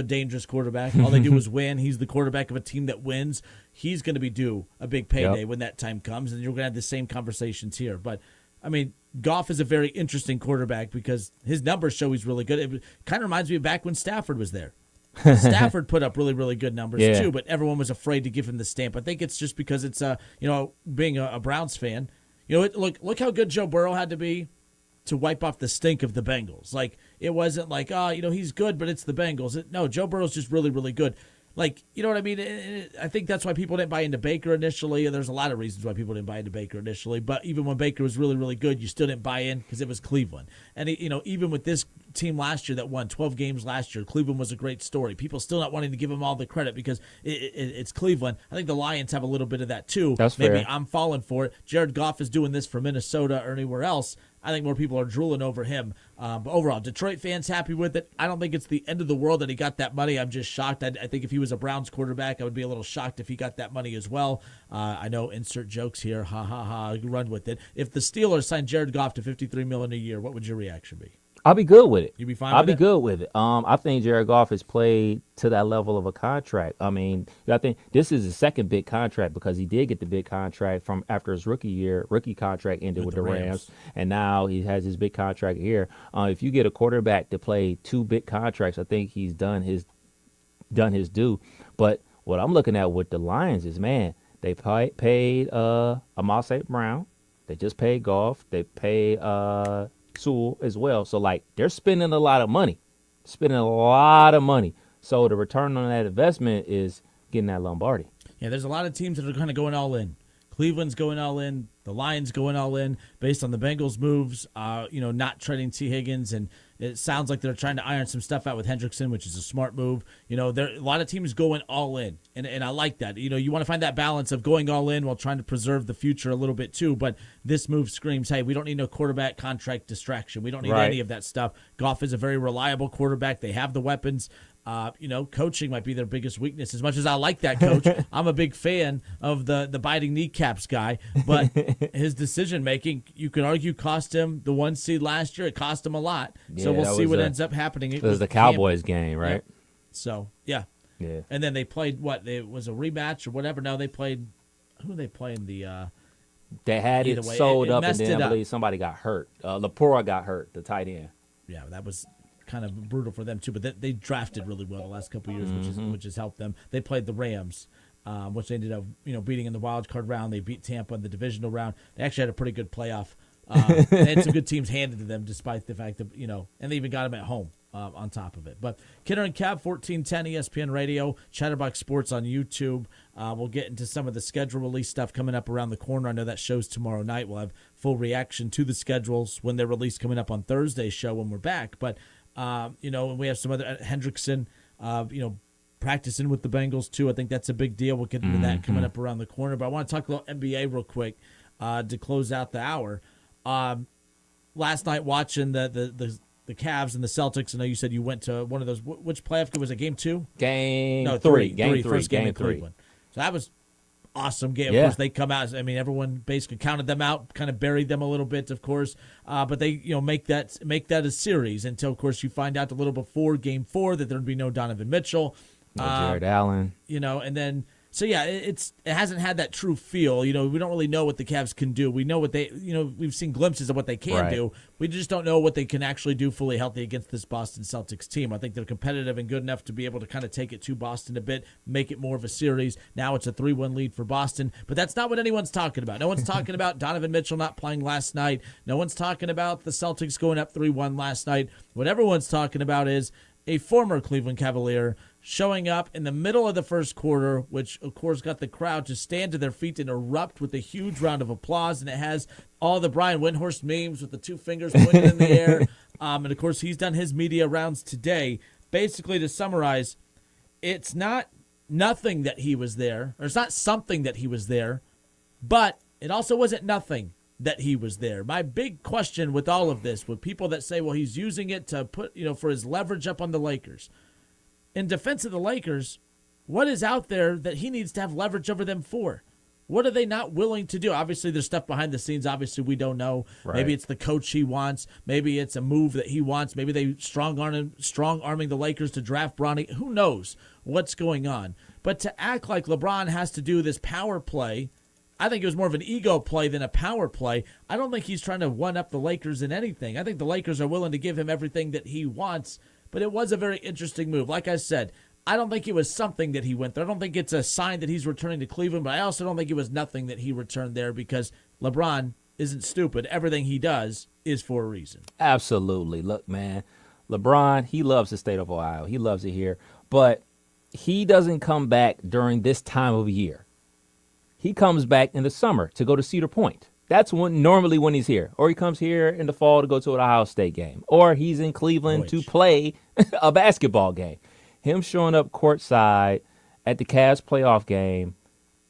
dangerous quarterback. All they do is win. He's the quarterback of a team that wins. He's going to be due a big payday when that time comes, and you're going to have the same conversations here. But, I mean, Goff is a very interesting quarterback because his numbers show he's really good. It kind of reminds me of back when Stafford was there. Stafford put up really, really good numbers too, but everyone was afraid to give him the stamp. I think it's just because it's, being a Browns fan, look how good Joe Burrow had to be to wipe off the stink of the Bengals. Like, it wasn't like, he's good, but it's the Bengals. No, Joe Burrow's just really, really good. Like, you know what I mean? I think that's why people didn't buy into Baker initially, and there's a lot of reasons why people didn't buy into Baker initially. But even when Baker was really, really good, you still didn't buy in because it was Cleveland. And, even with this team last year that won 12 games last year, Cleveland was a great story. People still not wanting to give him all the credit because it's Cleveland. I think the Lions have a little bit of that too. That's Maybe fair. I'm falling for it. Jared Goff is doing this for Minnesota or anywhere else. I think more people are drooling over him. But overall, Detroit fans happy with it. I don't think it's the end of the world that he got that money. I'm just shocked. I think if he was a Browns quarterback, I would be a little shocked if he got that money as well. I know, insert jokes here. Ha, ha, ha. Run with it. If the Steelers signed Jared Goff to $53 million a year, what would your reaction be? I'll be good with it. You'd be fine I'll with be it? good with it. I think Jared Goff has played to that level of a contract. I mean, I think this is his second big contract because he did get the big contract from after his rookie contract ended with the Rams, and now he has his big contract here. If you get a quarterback to play 2 big contracts, I think he's done his due. But what I'm looking at with the Lions is, man, they paid Amon St. Brown. They just paid Goff. They paid Sewell as well. So, like, they're spending a lot of money. So the return on that investment is getting that Lombardi. Yeah, there's a lot of teams that are kind of going all in. Cleveland's going all in. The Lions going all in based on the Bengals' moves, not trading T. Higgins. And it sounds like they're trying to iron some stuff out with Hendrickson, which is a smart move. There are a lot of teams going all in, and I like that. You want to find that balance of going all in while trying to preserve the future a little bit too. But this move screams, hey, we don't need no quarterback contract distraction. We don't need any of that stuff. Goff is a very reliable quarterback. They have the weapons. Coaching might be their biggest weakness. As much as I like that coach, I'm a big fan of the biting kneecaps guy. But his decision making, you could argue, cost him the 1 seed last year. It cost him a lot. Yeah, so we'll see what ends up happening. It was the Cowboys game, right? Yep. So yeah. And then they played it was a rematch or whatever. No, they played. Who they playing? They had it sold up, and then I believe somebody got hurt. Lepore got hurt, the tight end. Yeah, that was kind of brutal for them too, but they drafted really well the last couple of years, which has helped them. They played the Rams, which they ended up beating in the wild card round. They beat Tampa in the divisional round. They actually had a pretty good playoff. They had some good teams handed to them, despite the fact that and they even got them at home on top of it. But Kinner and Kev, 1410 ESPN Radio, Chatterbox Sports on YouTube. We'll get into some of the schedule release stuff coming up around the corner. I know that show's tomorrow night. We'll have full reaction to the schedules when they're released coming up on Thursday's show when we're back. But and we have some other Hendrickson, practicing with the Bengals, too. I think that's a big deal. We'll get into that coming up around the corner. But I want to talk a little NBA real quick to close out the hour. Last night watching the Cavs and the Celtics, I know you said you went to one of those. Which playoff game was it? Game 2? Game 3. Game 3. First game Game in 3. Cleveland. So that was awesome game. Yeah. Of course, they come out. I mean, everyone basically counted them out, kind of buried them a little bit, of course. But they, make that a series until, of course, you find out a little before Game 4 that there'd be no Donovan Mitchell, no Jared Allen. And then. So, yeah, it hasn't had that true feel. We don't really know what the Cavs can do. We know what they, we've seen glimpses of what they can do. We just don't know what they can actually do fully healthy against this Boston Celtics team. I think they're competitive and good enough to be able to kind of take it to Boston a bit, make it more of a series. Now it's a 3-1 lead for Boston, but that's not what anyone's talking about. No one's talking about Donovan Mitchell not playing last night. No one's talking about the Celtics going up 3-1 last night. What everyone's talking about is a former Cleveland Cavalier showing up in the middle of the first quarter, which, of course, got the crowd to stand to their feet and erupt with a huge round of applause. And it has all the Brian Windhorst memes with the 2 fingers pointed in the air. And, of course, he's done his media rounds today. Basically, to summarize, it's not nothing that he was there, or it's not something that he was there, but it also wasn't nothing that he was there. My big question with all of this, with people that say, well, he's using it to put, for his leverage up on the Lakers. In defense of the Lakers, what is out there that he needs to have leverage over them for? What are they not willing to do? Obviously, there's stuff behind the scenes. Obviously, we don't know. Right. Maybe it's the coach he wants. Maybe it's a move that he wants. Maybe they strong-arming the Lakers to draft Bronny. Who knows what's going on? But to act like LeBron has to do this power play, I think it was more of an ego play than a power play. I don't think he's trying to one-up the Lakers in anything. I think the Lakers are willing to give him everything that he wants. But it was a very interesting move. Like I said, I don't think it was something that he went there. I don't think it's a sign that he's returning to Cleveland, but I also don't think it was nothing that he returned there because LeBron isn't stupid. Everything he does is for a reason. Absolutely. Look, man, LeBron, he loves the state of Ohio. He loves it here. But he doesn't come back during this time of year. He comes back in the summer to go to Cedar Point. That's normally when he's here. Or he comes here in the fall to go to an Ohio State game. Or he's in Cleveland to play a basketball game. Him showing up courtside at the Cavs playoff game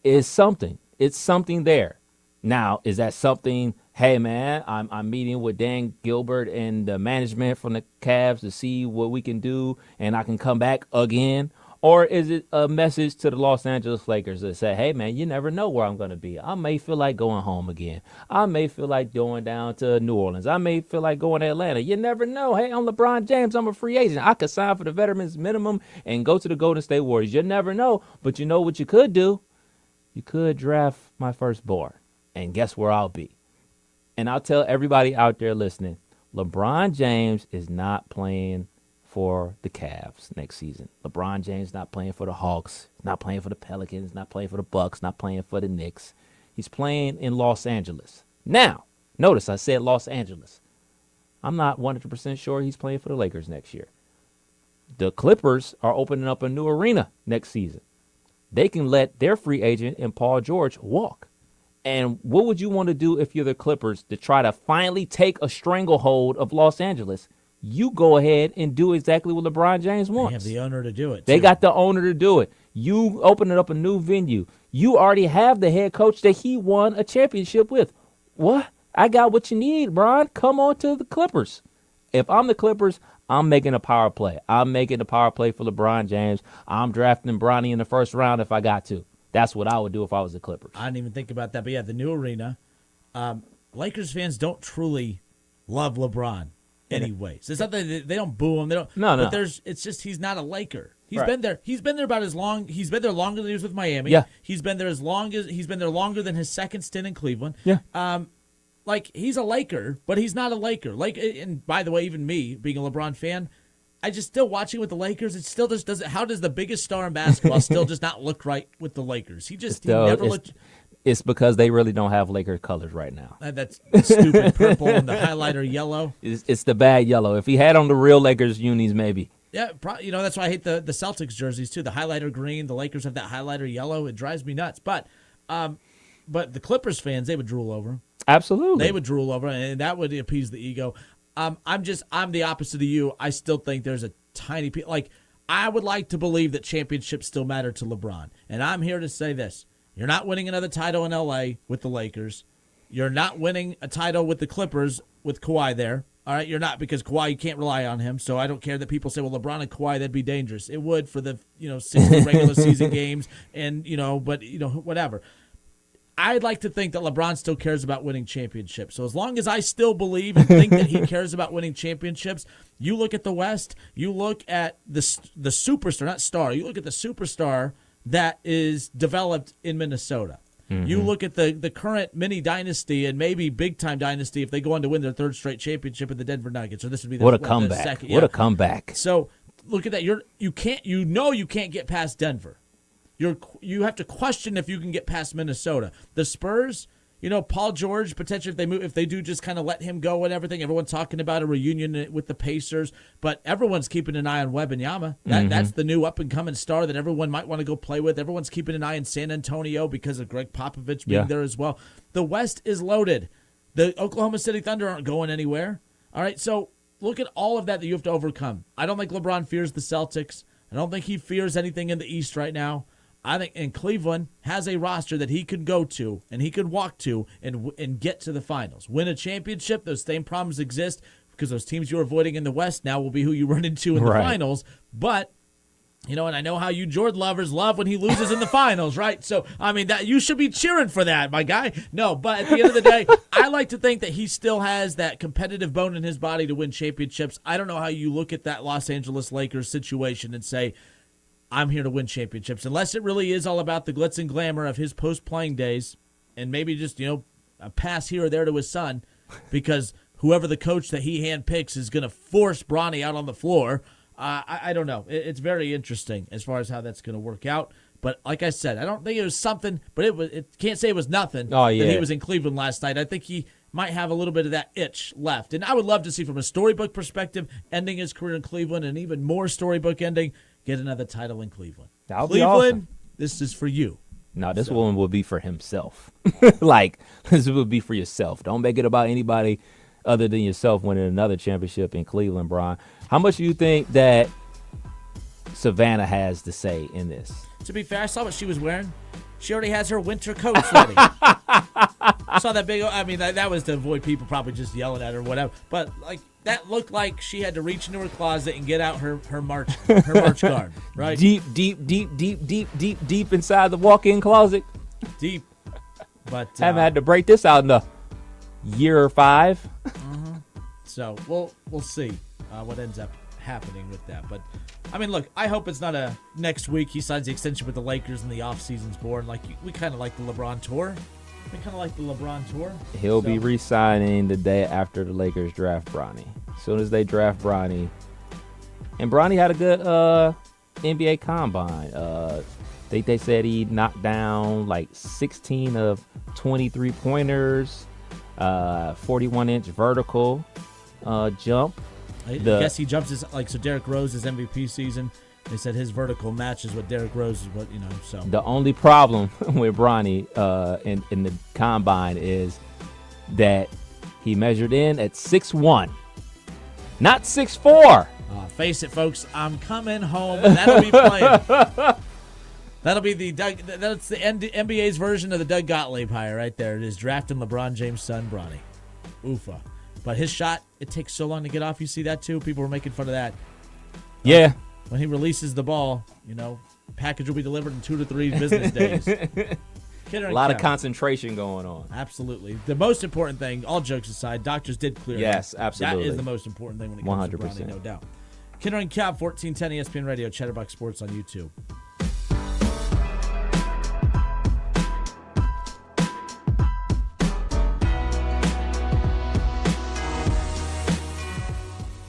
is something. It's something there. Now, is that something, hey, man, I'm meeting with Dan Gilbert and the management from the Cavs to see what we can do and I can come back again? Or is it a message to the Los Angeles Lakers that say, hey, man, you never know where I'm going to be. I may feel like going home again. I may feel like going down to New Orleans. I may feel like going to Atlanta. You never know. Hey, I'm LeBron James. I'm a free agent. I could sign for the veterans minimum and go to the Golden State Warriors. You never know. But you know what you could do? You could draft my firstborn. And guess where I'll be? And I'll tell everybody out there listening, LeBron James is not playing for the Cavs next season. LeBron James not playing for the Hawks, not playing for the Pelicans, not playing for the Bucks, not playing for the Knicks. He's playing in Los Angeles. Now, notice I said Los Angeles. I'm not 100% sure he's playing for the Lakers next year. The Clippers are opening up a new arena next season. They can let their free agent and Paul George walk. And what would you want to do if you're the Clippers to try to finally take a stranglehold of Los Angeles? You go ahead and do exactly what LeBron James wants. They have the owner to do it. They got the owner to do it. You open up a new venue. You already have the head coach that he won a championship with. What? I got what you need, Bron. Come on to the Clippers. If I'm the Clippers, I'm making a power play. I'm making a power play for LeBron James. I'm drafting Bronny in the first round if I got to. That's what I would do if I was the Clippers. I didn't even think about that. But, yeah, the new arena. Lakers fans don't truly love LeBron. Anyways, it's not that they don't boo him. They don't. No. But it's just he's not a Laker. He's been there. He's been there about as long. He's been there longer than he was with Miami. Yeah. He's been there he's been there longer than his second stint in Cleveland. Yeah. Like he's a Laker, but he's not a Laker. Like, and by the way, even me being a LeBron fan, I just still watching with the Lakers. It still just doesn't. How does the biggest star in basketball still just not look right with the Lakers? He never looked. It's because they really don't have Lakers colors right now. That's stupid purple and the highlighter yellow. It's the bad yellow. If he had on the real Lakers unis, maybe. Yeah, that's why I hate the Celtics jerseys too. The highlighter green. The Lakers have that highlighter yellow. It drives me nuts. But the Clippers fans, they would drool over him. Absolutely, they would drool over him, and that would appease the ego. I'm the opposite of you. I still think there's a tiny piece. Like I would like to believe that championships still matter to LeBron. And I'm here to say this. You're not winning another title in L.A. with the Lakers. You're not winning a title with the Clippers with Kawhi there. All right, you're not, because Kawhi, you can't rely on him. So I don't care that people say, well, LeBron and Kawhi, that'd be dangerous. It would for the 60 regular season games and, but whatever. I'd like to think that LeBron still cares about winning championships. So as long as I still believe and think that he cares about winning championships, you look at the West, you look at the superstar, not star, you look at the superstar that is developed in Minnesota. Mm-hmm. You look at the current mini dynasty and maybe big time dynasty if they go on to win their third straight championship in the Denver Nuggets. Or this would be what a comeback! The second. What a comeback! So look at that. You can't get past Denver. You have to question if you can get past Minnesota. The Spurs, Paul George, potentially if they do just kind of let him go and everything. Everyone's talking about a reunion with the Pacers, but everyone's keeping an eye on Wembanyama. That's the new up-and-coming star that everyone might want to go play with. Everyone's keeping an eye on San Antonio because of Greg Popovich being there as well. The West is loaded. The Oklahoma City Thunder aren't going anywhere. All right, so look at all of that you have to overcome. I don't think LeBron fears the Celtics. I don't think he fears anything in the East right now. I think Cleveland has a roster that he could go to and he could walk to and get to the finals. Win a championship, those same problems exist because those teams you're avoiding in the West now will be who you run into in the finals. But, and I know how you Jordan lovers love when he loses in the finals, right? So, that you should be cheering for that, my guy. No, but at the end of the day, I like to think that he still has that competitive bone in his body to win championships. I don't know how you look at that Los Angeles Lakers situation and say, I'm here to win championships, unless it really is all about the glitz and glamour of his post-playing days and maybe just, a pass here or there to his son because whoever the coach that he handpicks is going to force Bronny out on the floor. I don't know. It's very interesting as far as how that's going to work out. But like I said, I don't think it was something, but it can't say it was nothing that he was in Cleveland last night. I think he might have a little bit of that itch left. And I would love to see from a storybook perspective, ending his career in Cleveland and even more storybook ending, get another title in Cleveland. That would Cleveland, be awesome. This is for you. No, this one will be for himself. This would be for yourself. Don't make it about anybody other than yourself winning another championship in Cleveland, Brian. How much do you think that Savannah has to say in this? To be fair, I saw what she was wearing. She already has her winter coat ready. I saw that big. That was to avoid people probably just yelling at her or whatever. But that looked like she had to reach into her closet and get out her march guard. Right. Deep inside the walk-in closet. Deep. But haven't had to break this out in a year or 5. Mm-hmm. So we'll see what ends up happening with that. But look, I hope it's not a next week he signs the extension with the Lakers and the offseason's born. We kind of like the LeBron tour. He'll be re-signing the day after the Lakers draft Bronny. As soon as they draft Bronny. And Bronny had a good NBA combine. I think they said he knocked down 16 of 23 pointers, 41-inch vertical jump. I guess he jumps so Derrick Rose's MVP season. They said his vertical matches what Derrick Rose is so. The only problem with Bronny in the combine is that he measured in at 6'1", not 6'4". Face it, folks, I'm coming home, and that'll be playing. That'll be that's the NBA's version of the Doug Gottlieb hire right there. It is drafting LeBron James' son, Bronny. Oofa. But his shot, it takes so long to get off. You see that, too? People were making fun of that. Yeah. When he releases the ball, package will be delivered in 2 to 3 business days. A lot of concentration going on. Absolutely. The most important thing, all jokes aside, doctors did clear him. Yes, absolutely. That is the most important thing when it comes 100%. to Bronny, no doubt. Kidder and Cap, 1410 ESPN Radio, Chatterbox Sports on YouTube.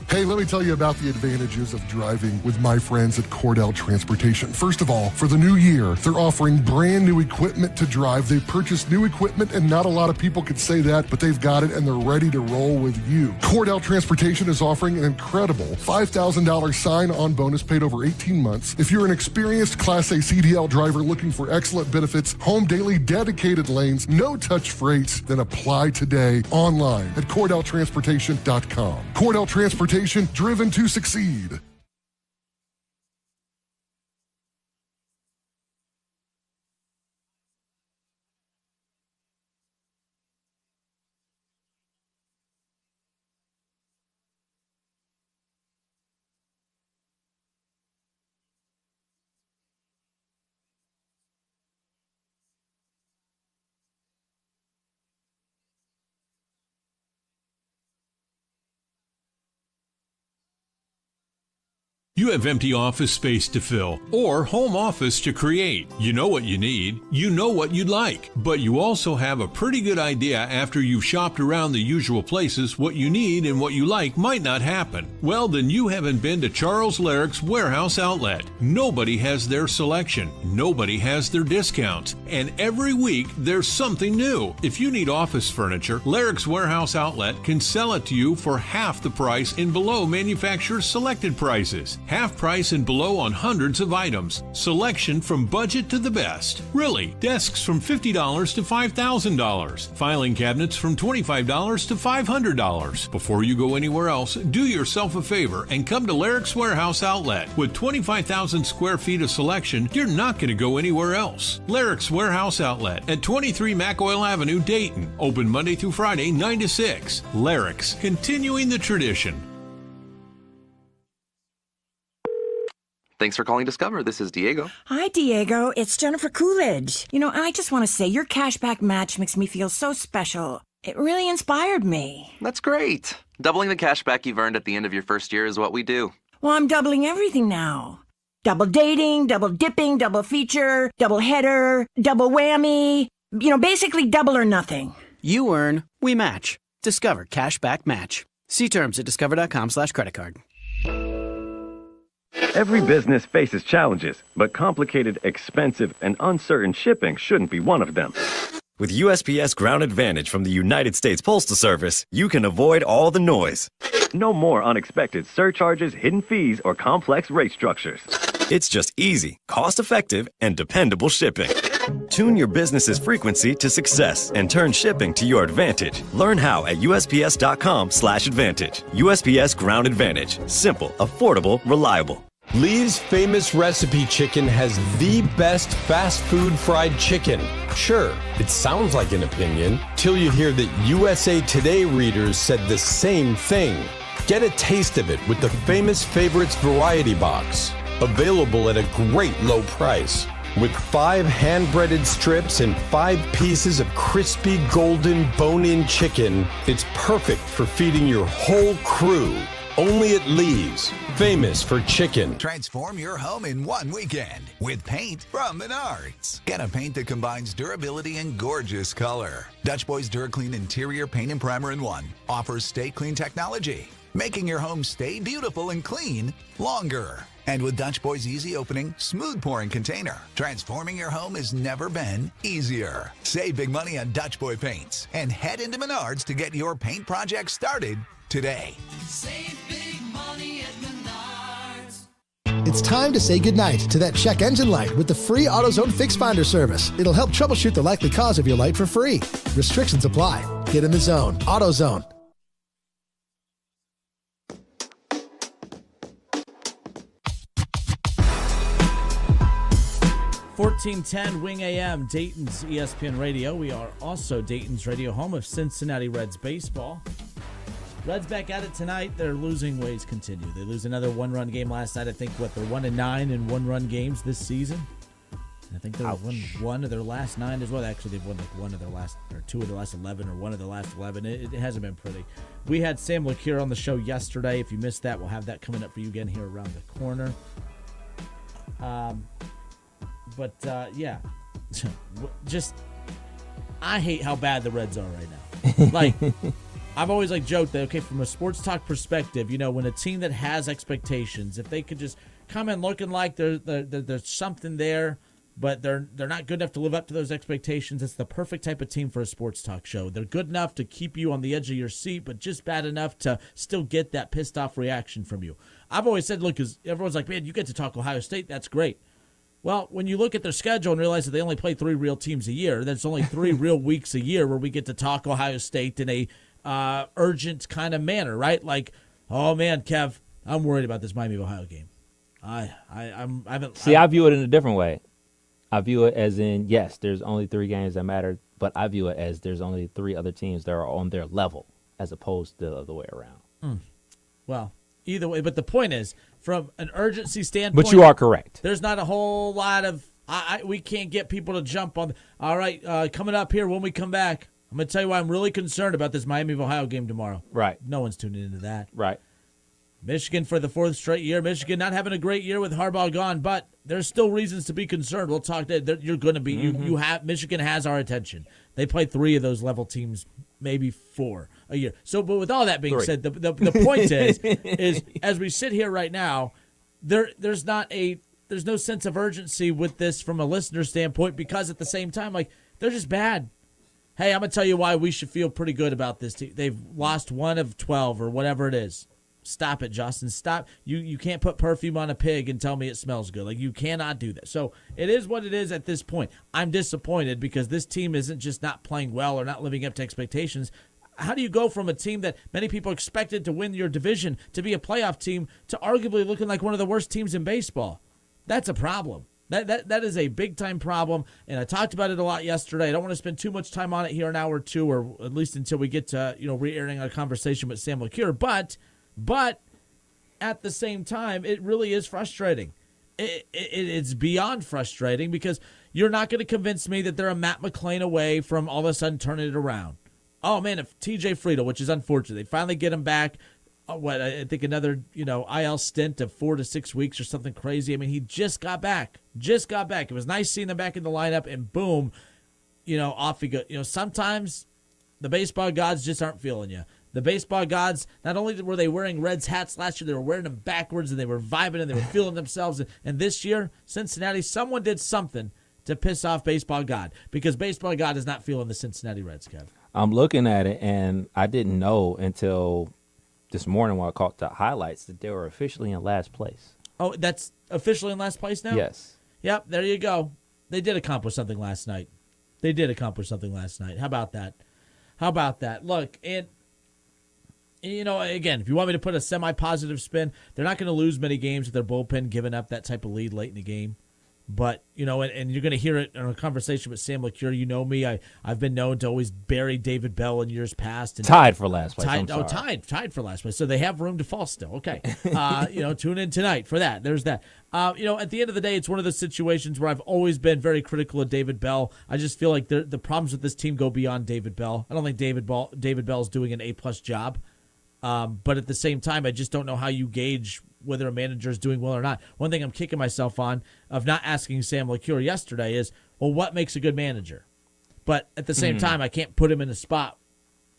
Hey, let me tell you about the advantages of driving with my friends at Cordell Transportation. First of all, for the new year, they're offering brand new equipment to drive. They've purchased new equipment, and not a lot of people could say that, but they've got it, and they're ready to roll with you. Cordell Transportation is offering an incredible $5,000 sign-on bonus paid over 18 months. If you're an experienced Class A CDL driver looking for excellent benefits, home daily dedicated lanes, no-touch freights, then apply today online at CordellTransportation.com. Cordell Transportation, driven to succeed. You have empty office space to fill or home office to create. You know what you need. You know what you'd like. But you also have a pretty good idea after you've shopped around the usual places what you need and what you like might not happen. Well, then you haven't been to Charles Larrick's Warehouse Outlet. Nobody has their selection. Nobody has their discounts. And every week there's something new. If you need office furniture, Larrick's Warehouse Outlet can sell it to you for half the price and below manufacturer's selected prices. Half price and below on hundreds of items. Selection from budget to the best. Really, desks from $50 to $5,000. Filing cabinets from $25 to $500. Before you go anywhere else, do yourself a favor and come to Larrick's Warehouse Outlet. With 25,000 square feet of selection, you're not going to go anywhere else. Larrick's Warehouse Outlet at 23 McOil Avenue, Dayton. Open Monday through Friday, 9 to 6. Larrick's, continuing the tradition. Thanks for calling Discover. This is Diego. Hi, Diego. It's Jennifer Coolidge. I just want to say your cashback match makes me feel so special. It really inspired me. That's great. Doubling the cashback you've earned at the end of your first year is what we do. Well, I'm doubling everything now. Double dating, double dipping, double feature, double header, double whammy. Basically double or nothing. You earn, we match. Discover Cashback Match. See terms at discover.com/creditcard. Every business faces challenges, but complicated, expensive, and uncertain shipping shouldn't be one of them. With USPS Ground Advantage from the United States Postal Service, you can avoid all the noise. No more unexpected surcharges, hidden fees, or complex rate structures. It's just easy, cost-effective, and dependable shipping. Tune your business's frequency to success and turn shipping to your advantage. Learn how at USPS.com/advantage. USPS Ground Advantage. Simple, affordable, reliable. Lee's Famous Recipe Chicken has the best fast food fried chicken. Sure, it sounds like an opinion, till you hear that USA Today readers said the same thing. Get a taste of it with the Famous Favorites Variety Box. Available at a great low price. With 5 hand-breaded strips and 5 pieces of crispy golden bone-in chicken, it's perfect for feeding your whole crew. Only at Lee's, famous for chicken. Transform your home in one weekend with paint from Menards. Get a paint that combines durability and gorgeous color. Dutch Boy's DuraClean Interior Paint and Primer in One offers Stay Clean technology, making your home stay beautiful and clean longer. And with Dutch Boy's easy opening, smooth pouring container, transforming your home has never been easier. Save big money on Dutch Boy paints and head into Menards to get your paint project started today. Save big money at Menards. It's time to say goodnight to that check engine light with the free AutoZone Fix Finder service. It'll help troubleshoot the likely cause of your light for free. Restrictions apply. Get in the zone. AutoZone. $1410 Wing AM, Dayton's ESPN Radio. We are also Dayton's radio home of Cincinnati Reds baseball. Reds back at it tonight. Their losing ways continue. They lose another one-run game last night. I think, they're 1-9 in one-run games this season. And I think they won one of their last 9 as well. Actually, they've won like one of their last, or 2 of their last 11, or 1 of their last 11. It hasn't been pretty. We had Sam LaCure on the show yesterday. If you missed that, we'll have that coming up for you again here around the corner. Yeah, just I hate how bad the Reds are right now. Like, I've always joked that, okay, from a sports talk perspective, when a team that has expectations, if they could just come in looking like there's something there, but they're not good enough to live up to those expectations, it's the perfect type of team for a sports talk show. They're good enough to keep you on the edge of your seat, but just bad enough to still get that pissed off reaction from you. I've always said, look, because everyone's like, man, you get to talk Ohio State, that's great. Well, when you look at their schedule and realize that they only play 3 real teams a year, there's only 3 real weeks a year where we get to talk Ohio State in a urgent kind of manner, right? Like, oh man, Kev, I'm worried about this Miami of Ohio game. I view it in a different way. I view it as in, yes, there's only 3 games that matter, but I view it as there's only 3 other teams that are on their level, as opposed to the other way around. Well, either way, but the point is, from an urgency standpoint, but you are correct. There's not a whole lot of we can't get people to jump on. All right, coming up here when we come back, I'm going to tell you why I'm really concerned about this Miami of Ohio game tomorrow. Right. No one's tuning into that. Right. Michigan for the 4th straight year. Michigan not having a great year with Harbaugh gone, but there's still reasons to be concerned. We'll talk that you're going to be. You have Michigan has our attention. They play 3 of those level teams, maybe 4 a year. So, but with all that being said, the point is as we sit here right now, there's no sense of urgency with this from a listener standpoint, because at the same time, like, they're just bad. Hey, I'm going to tell you why we should feel pretty good about this team. They've lost 1 of 12 or whatever it is. Stop it, Justin. Stop. You can't put perfume on a pig and tell me it smells good. Like, you cannot do that. So it is what it is at this point. I'm disappointed because this team isn't just not playing well or not living up to expectations. How do you go from a team that many people expected to win your division to be a playoff team to arguably looking like one of the worst teams in baseball? That's a problem. That is a big-time problem, and I talked about it a lot yesterday. I don't want to spend too much time on it here, an hour or two, or at least until we get to re-airing our conversation with Sam LaCure. But at the same time, it really is frustrating. It's beyond frustrating because you're not going to convince me that they're a Matt McClain away from all of a sudden turning it around. Oh, man, if TJ Friedel, which is unfortunate, they finally get him back. I think another, IL stint of 4 to 6 weeks or something crazy. I mean, he just got back. It was nice seeing him back in the lineup, and boom, off he goes. Sometimes the baseball gods just aren't feeling you. The baseball gods, not only were they wearing Reds hats last year, they were wearing them backwards, and they were vibing, and they were feeling themselves. And this year, Cincinnati, someone did something to piss off baseball god, because baseball god is not feeling the Cincinnati Reds, Kev. I'm looking at it, and I didn't know until this morning when I caught the highlights that they were officially in last place. Oh, that's officially in last place now? Yes. Yep, there you go. They did accomplish something last night. How about that? Look, and again, if you want me to put a semi-positive spin, they're not going to lose many games with their bullpen giving up that type of lead late in the game. But, and you're going to hear it in a conversation with Sam LaCure. You know me. I've been known to always bury David Bell in years past. And tied for last place. Tied for last place. So they have room to fall still. Okay. Tune in tonight for that. There's that. At the end of the day, it's one of those situations where I've always been very critical of David Bell. I just feel like the problems with this team go beyond David Bell. I don't think David Bell's doing an A-plus job. But at the same time, I just don't know how you gauge whether a manager is doing well or not. One thing I'm kicking myself on of not asking Sam LaCure yesterday is, well, what makes a good manager? But at the same time, I can't put him in a spot,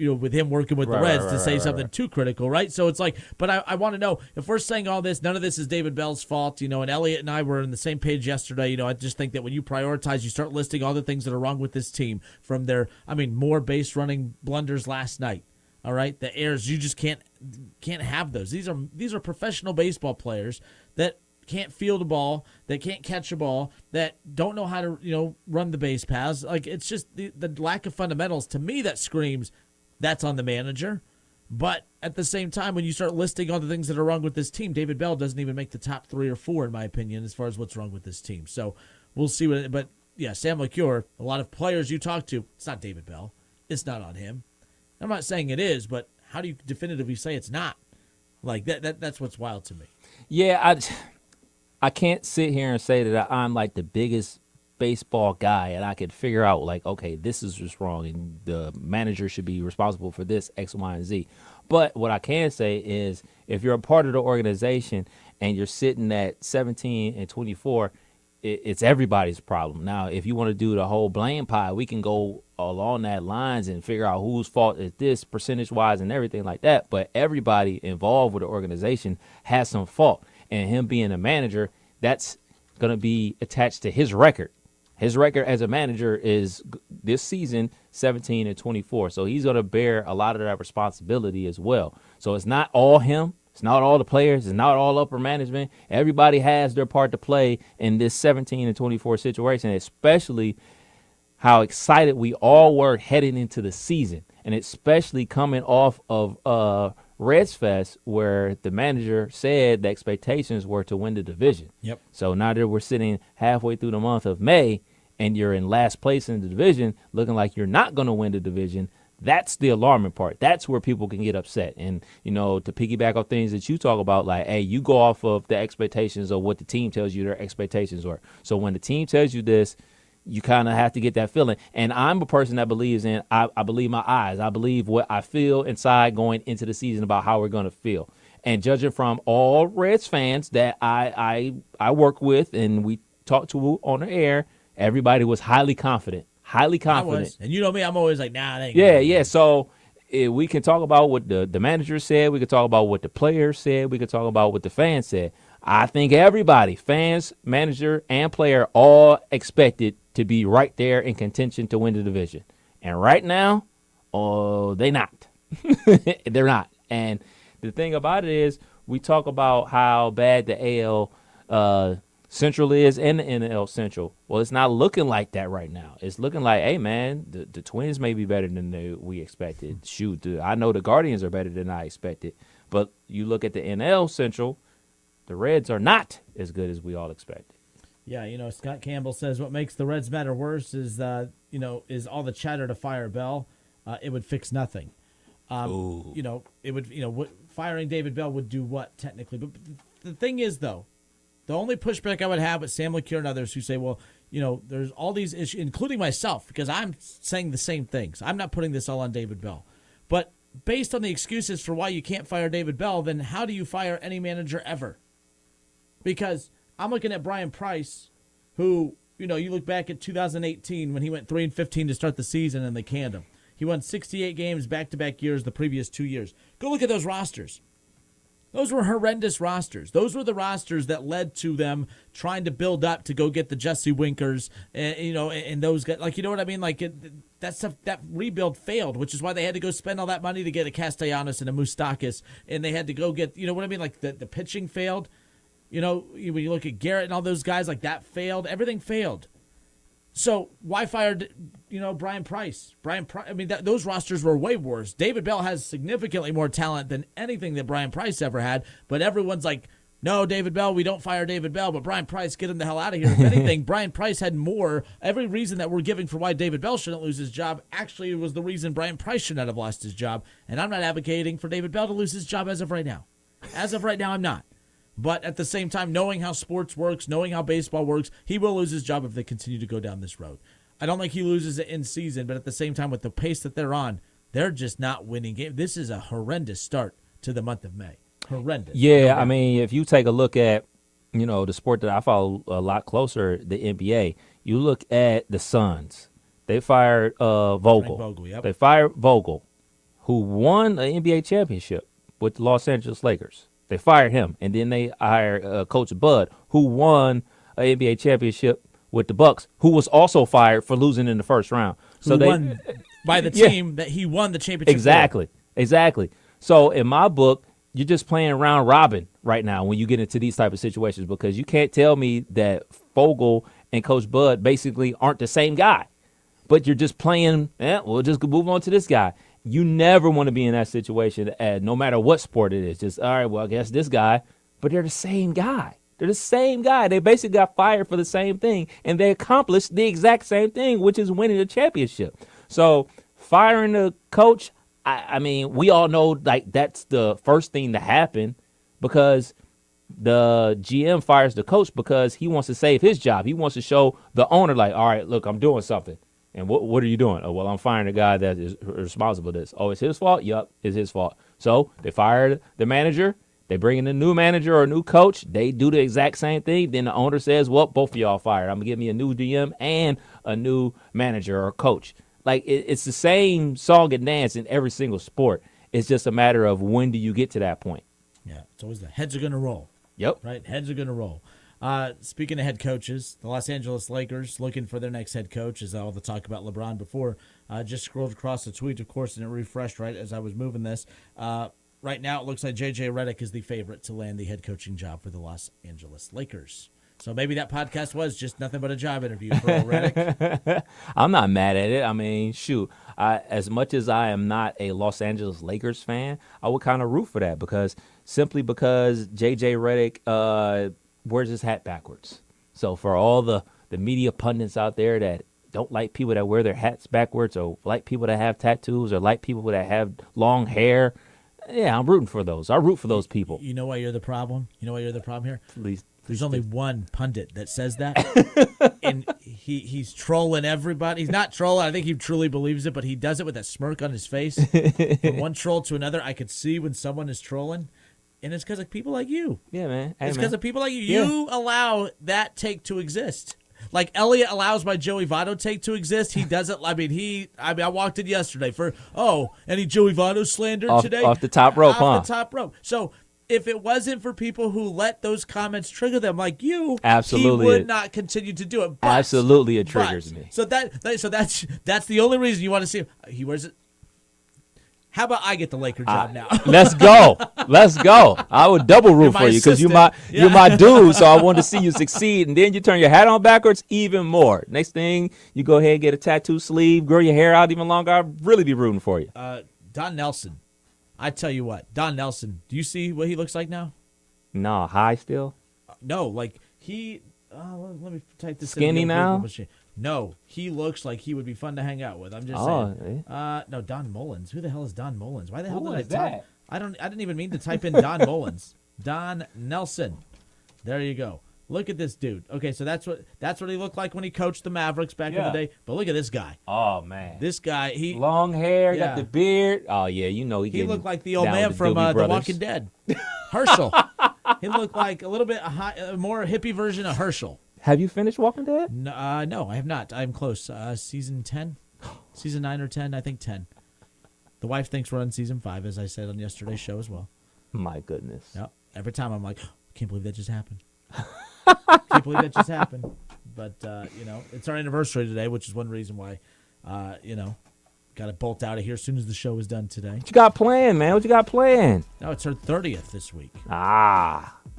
with him working with the Reds to say something too critical, right? So it's like, but I want to know, if we're saying all this, none of this is David Bell's fault, and Elliot and I were on the same page yesterday. I just think that when you prioritize, you start listing all the things that are wrong with this team, from their, more base running blunders last night. All right, the errors, you just can't have those. These are professional baseball players that can't field a ball, that can't catch a ball, that don't know how to run the base paths. Like, it's just the lack of fundamentals to me that screams that's on the manager. But at the same time, when you start listing all the things that are wrong with this team, David Bell doesn't even make the top 3 or 4 in my opinion as far as what's wrong with this team. So we'll see but yeah, Sam LaCure, a lot of players you talk to, it's not David Bell, it's not on him. I'm not saying it is, but how do you definitively say it's not? Like, that's what's wild to me. Yeah, I can't sit here and say that I'm like the biggest baseball guy and I could figure out, like, okay, this is just wrong and the manager should be responsible for this, X, Y, and Z. But what I can say is if you're a part of the organization and you're sitting at 17 and 24, it's everybody's problem. Now, if you want to do the whole blame pie, we can go along that lines and figure out whose fault is this percentage-wise and everything like that. But everybody involved with the organization has some fault. And him being a manager, that's going to be attached to his record. His record as a manager is this season 17 and 24. So he's going to bear a lot of that responsibility as well. So it's not all him. It's not all the players. It's not all upper management. Everybody has their part to play in this 17 and 24 situation, especially how excited we all were heading into the season, and especially coming off of Reds Fest, where the manager said the expectations were to win the division. Yep. So now that we're sitting halfway through the month of May and you're in last place in the division, looking like you're not going to win the division, that's the alarming part. That's where people can get upset. And, to piggyback on things that you talk about, like, hey, you go off of the expectations of what the team tells you their expectations are. So when the team tells you this, you kind of have to get that feeling. And I'm a person that believes in, I believe my eyes. I believe what I feel inside going into the season about how we're going to feel. And judging from all Reds fans that I work with and we talked to on the air, everybody was highly confident. Highly confident. I was. And you know me, I'm always like, nah, it ain't Yeah, gonna yeah. So we can talk about what the manager said. We can talk about what the players said. We can talk about what the fans said. I think everybody, fans, manager, and player, all expected to be right there in contention to win the division. And right now, they're not. They're not. And the thing about it is we talk about how bad the AL Central is and the NL Central. Well, it's not looking like that right now. It's looking like, hey, man, the Twins may be better than we expected. Shoot, I know the Guardians are better than I expected. But you look at the NL Central, the Reds are not as good as we all expected. Yeah, Scott Campbell says what makes the Reds matter worse is, is all the chatter to fire Bell. It would fix nothing. It would, firing David Bell would do what technically? But the thing is, though, the only pushback I would have with Sam LeCure and others who say, well, there's all these issues, including myself, because I'm saying the same things. I'm not putting this all on David Bell. But based on the excuses for why you can't fire David Bell, then how do you fire any manager ever? Because I'm looking at Brian Price, who, you look back at 2018 when he went 3-15 to start the season and they canned him. He won 68 games back-to-back years the previous 2 years. Go look at those rosters. Those were horrendous rosters. Those were the rosters that led to them trying to build up to go get the Jesse Winkers and those guys. Like, you know what I mean? Like, that stuff, that rebuild failed, which is why they had to go spend all that money to get a Castellanos and a Moustakas, and they had to go get, you know what I mean? Like, the pitching failed. When you look at Garrett and all those guys, like, that failed. Everything failed. So why fire, Brian Price? Those rosters were way worse. David Bell has significantly more talent than anything that Brian Price ever had, but everyone's like, no, David Bell, we don't fire David Bell, but Brian Price, get him the hell out of here. If anything, Brian Price had more. Every reason that we're giving for why David Bell shouldn't lose his job actually was the reason Brian Price should not have lost his job, and I'm not advocating for David Bell to lose his job as of right now. As of right now, I'm not. But at the same time, knowing how sports works, knowing how baseball works, he will lose his job if they continue to go down this road. I don't think he loses it in season, but at the same time, with the pace that they're on, they're just not winning games. This is a horrendous start to the month of May. Horrendous. Yeah, I mean, if you take a look at, the sport that I follow a lot closer, the NBA, you look at the Suns. They fired Vogel. Vogel, yep. They fired Vogel, who won an NBA championship with the Los Angeles Lakers. They fired him, and then they hired Coach Bud, who won an NBA championship with the Bucks, who was also fired for losing in the first round. So they won by the team that he won the championship. Exactly. So in my book, you're just playing round robin right now when you get into these type of situations, because you can't tell me that Vogel and Coach Bud basically aren't the same guy, but you're just playing. We'll just move on to this guy. You never want to be in that situation, no matter what sport it is. Just, all right, well, I guess this guy. But they're the same guy. They're the same guy. They basically got fired for the same thing, and they accomplished the exact same thing, which is winning a championship. So firing the coach, I mean, we all know, like, that's the first thing to happen, because the GM fires the coach because he wants to save his job. He wants to show the owner, like, all right, look, I'm doing something. And what are you doing? Oh, well, I'm firing the guy that is responsible for this. Oh, it's his fault? Yup, it's his fault. So they fired the manager. They bring in a new manager or a new coach. They do the exact same thing. Then the owner says, well, both of y'all fired. I'm going to give me a new DM and a new manager or coach. Like, it's the same song and dance in every single sport. It's just a matter of when do you get to that point. Yeah, it's always the heads are going to roll. Yep. Right, heads are going to roll. Speaking of head coaches, the Los Angeles Lakers looking for their next head coach, as all the talk about LeBron before. Just scrolled across the tweet, of course, and it refreshed right as I was moving this. Right now, it looks like J.J. Redick is the favorite to land the head coaching job for the Los Angeles Lakers. So maybe that podcast was just nothing but a job interview for old Redick. I'm not mad at it. I mean, shoot, as much as I am not a Los Angeles Lakers fan, I would kind of root for that simply because J.J. Redick wears his hat backwards. So for all the media pundits out there that don't like people that wear their hats backwards, or like people that have tattoos, or like people that have long hair, yeah, I'm rooting for those. I root for those people. You know why you're the problem? You know why you're the problem here? Please. There's only one pundit that says that, and he's trolling everybody. He's not trolling. I think he truly believes it, but he does it with that smirk on his face. From one troll to another, I could see when someone is trolling. And it's because of people like you. Yeah, man. Hey, it's because of people like you. Yeah. You allow that take to exist. Like Elliot allows my Joey Votto take to exist. He doesn't. I walked in yesterday for, any Joey Votto slander today? Off the top rope, Off the top rope. So if it wasn't for people who let those comments trigger them like you, absolutely, he would not continue to do it. But, absolutely, it triggers me. So that's the only reason you want to see him. He wears it. How about I get the Laker job now? Let's go. I would double root for you because you're my dude. So I want to see you succeed, and then you turn your hat on backwards even more. Next thing, you go ahead and get a tattoo sleeve, grow your hair out even longer. I'd really be rooting for you. Don Nelson. I tell you what, Don Nelson. Do you see what he looks like now? No, high still. No, like he. Let me type this. Skinny now. No, he looks like he would be fun to hang out with. I'm just saying. No, Don Mullins. Who the hell is Don Mullins? Why the hell did I type? I didn't even mean to type in Don Mullins. Don Nelson. There you go. Look at this dude. Okay, so that's what he looked like when he coached the Mavericks back in the day. But look at this guy. Oh man, this guy. He long hair, got the beard. Oh yeah, you know he looked like the old man from The Walking Dead. Herschel. He looked like a little bit a more hippie version of Herschel. Have you finished Walking Dead? No, I have not. I'm close. Season 10? Season 9 or 10? I think 10. The wife thinks we're on season 5, as I said on yesterday's show as well. My goodness. Yep. Every time I'm like, can't believe that just happened. But, it's our anniversary today, which is one reason why, got to bolt out of here as soon as the show is done today. What you got planned, man? What you got planned? No, it's her 30th this week.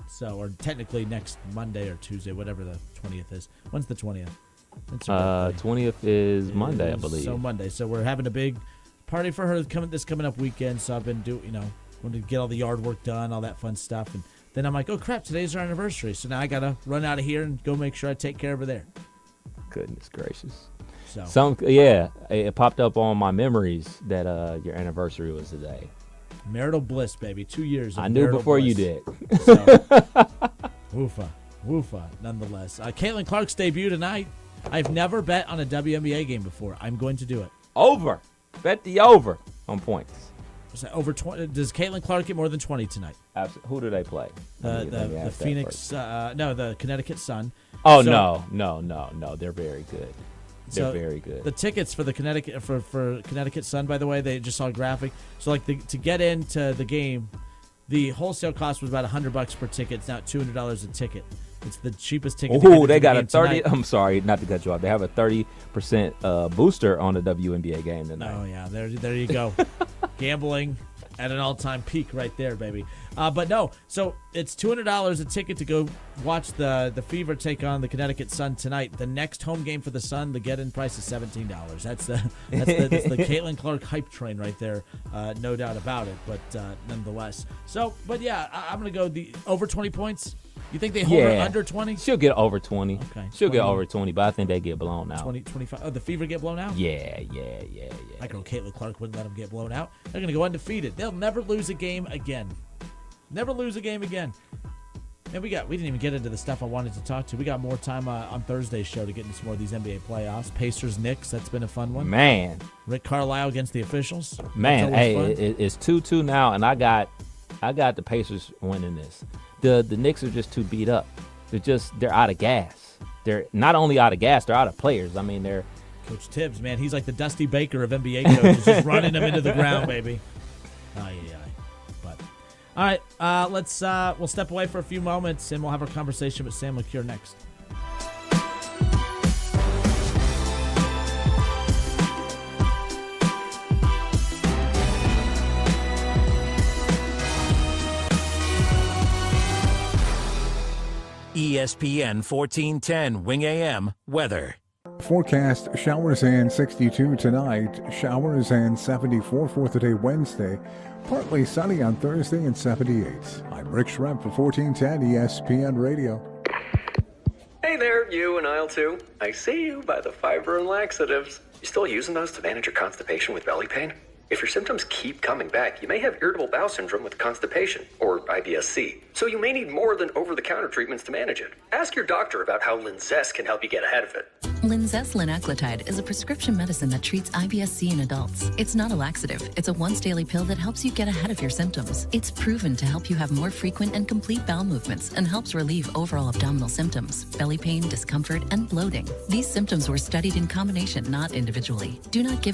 So, or technically next Monday or Tuesday, whatever the 20th is. When's the 20th? 20th is Monday, I believe. So Monday. So we're having a big party for her this coming up weekend. So I've been wanted to get all the yard work done, all that fun stuff. And then I'm like, oh crap, today's our anniversary. So now I got to run out of here and go make sure I take care of her there. Goodness gracious. So it popped up on my memories that your anniversary was today. Marital bliss, baby. 2 years. I knew before bliss. You did. So, woofa, nonetheless. Caitlin Clark's debut tonight. I've never bet on a WNBA game before. I'm going to do it. Over. Bet the over on points. Over 20. Does Caitlin Clark get more than 20 tonight? Absolutely. Who do they play? The Phoenix. The Connecticut Sun. Oh, no. They're very good. They're very good. The tickets for the Connecticut for Connecticut Sun, by the way, they just saw a graphic. So to get into the game, the wholesale cost was about $100 per ticket. It's now $200 a ticket. It's the cheapest ticket. Oh, they got a 30. Tonight. I'm sorry, not to cut you off. They have a 30% booster on the WNBA game tonight. Oh yeah, there you go. Gambling at an all-time peak right there, baby. But no, so it's $200 a ticket to go watch the Fever take on the Connecticut Sun tonight. The next home game for the Sun, the get-in price is $17. That's the Caitlin Clark hype train right there, no doubt about it. But nonetheless, but yeah, I'm gonna go the over 20 points. You think they hold her under 20? She'll get over 20. Okay, she'll get over 20, but I think they get blown out. 20, 25. Oh, the Fever get blown out? Yeah. My girl Caitlin Clark wouldn't let them get blown out. They're gonna go undefeated. They'll never lose a game again. Never lose a game again. And we didn't even get into the stuff I wanted to talk to. We got more time on Thursday's show to get into some more of these NBA playoffs. Pacers, Knicks, that's been a fun one. Man. Rick Carlisle against the officials. Man, it's 2-2 now, and I got the Pacers winning this. The Knicks are just too beat up. They're out of gas. They're not only out of gas, they're out of players. I mean, they're Coach Tibbs, man, he's like the Dusty Baker of NBA coaches, just running them into the ground, baby. But all right, we'll step away for a few moments and we'll have our conversation with Sam LaCure next. ESPN 1410 Wing AM weather. Forecast showers and 62 tonight, showers and 74 for today Wednesday, partly sunny on Thursday and 78. I'm Rick Schrempf for 1410 ESPN Radio. Hey there, you and aisle 2. I see you by the fiber and laxatives. You still using those to manage your constipation with belly pain? If your symptoms keep coming back, you may have irritable bowel syndrome with constipation, or IBS-C. So you may need more than over-the-counter treatments to manage it. Ask your doctor about how Linzess can help you get ahead of it. Linzess linaclotide is a prescription medicine that treats IBS-C in adults. It's not a laxative. It's a once-daily pill that helps you get ahead of your symptoms. It's proven to help you have more frequent and complete bowel movements and helps relieve overall abdominal symptoms, belly pain, discomfort, and bloating. These symptoms were studied in combination, not individually. Do not give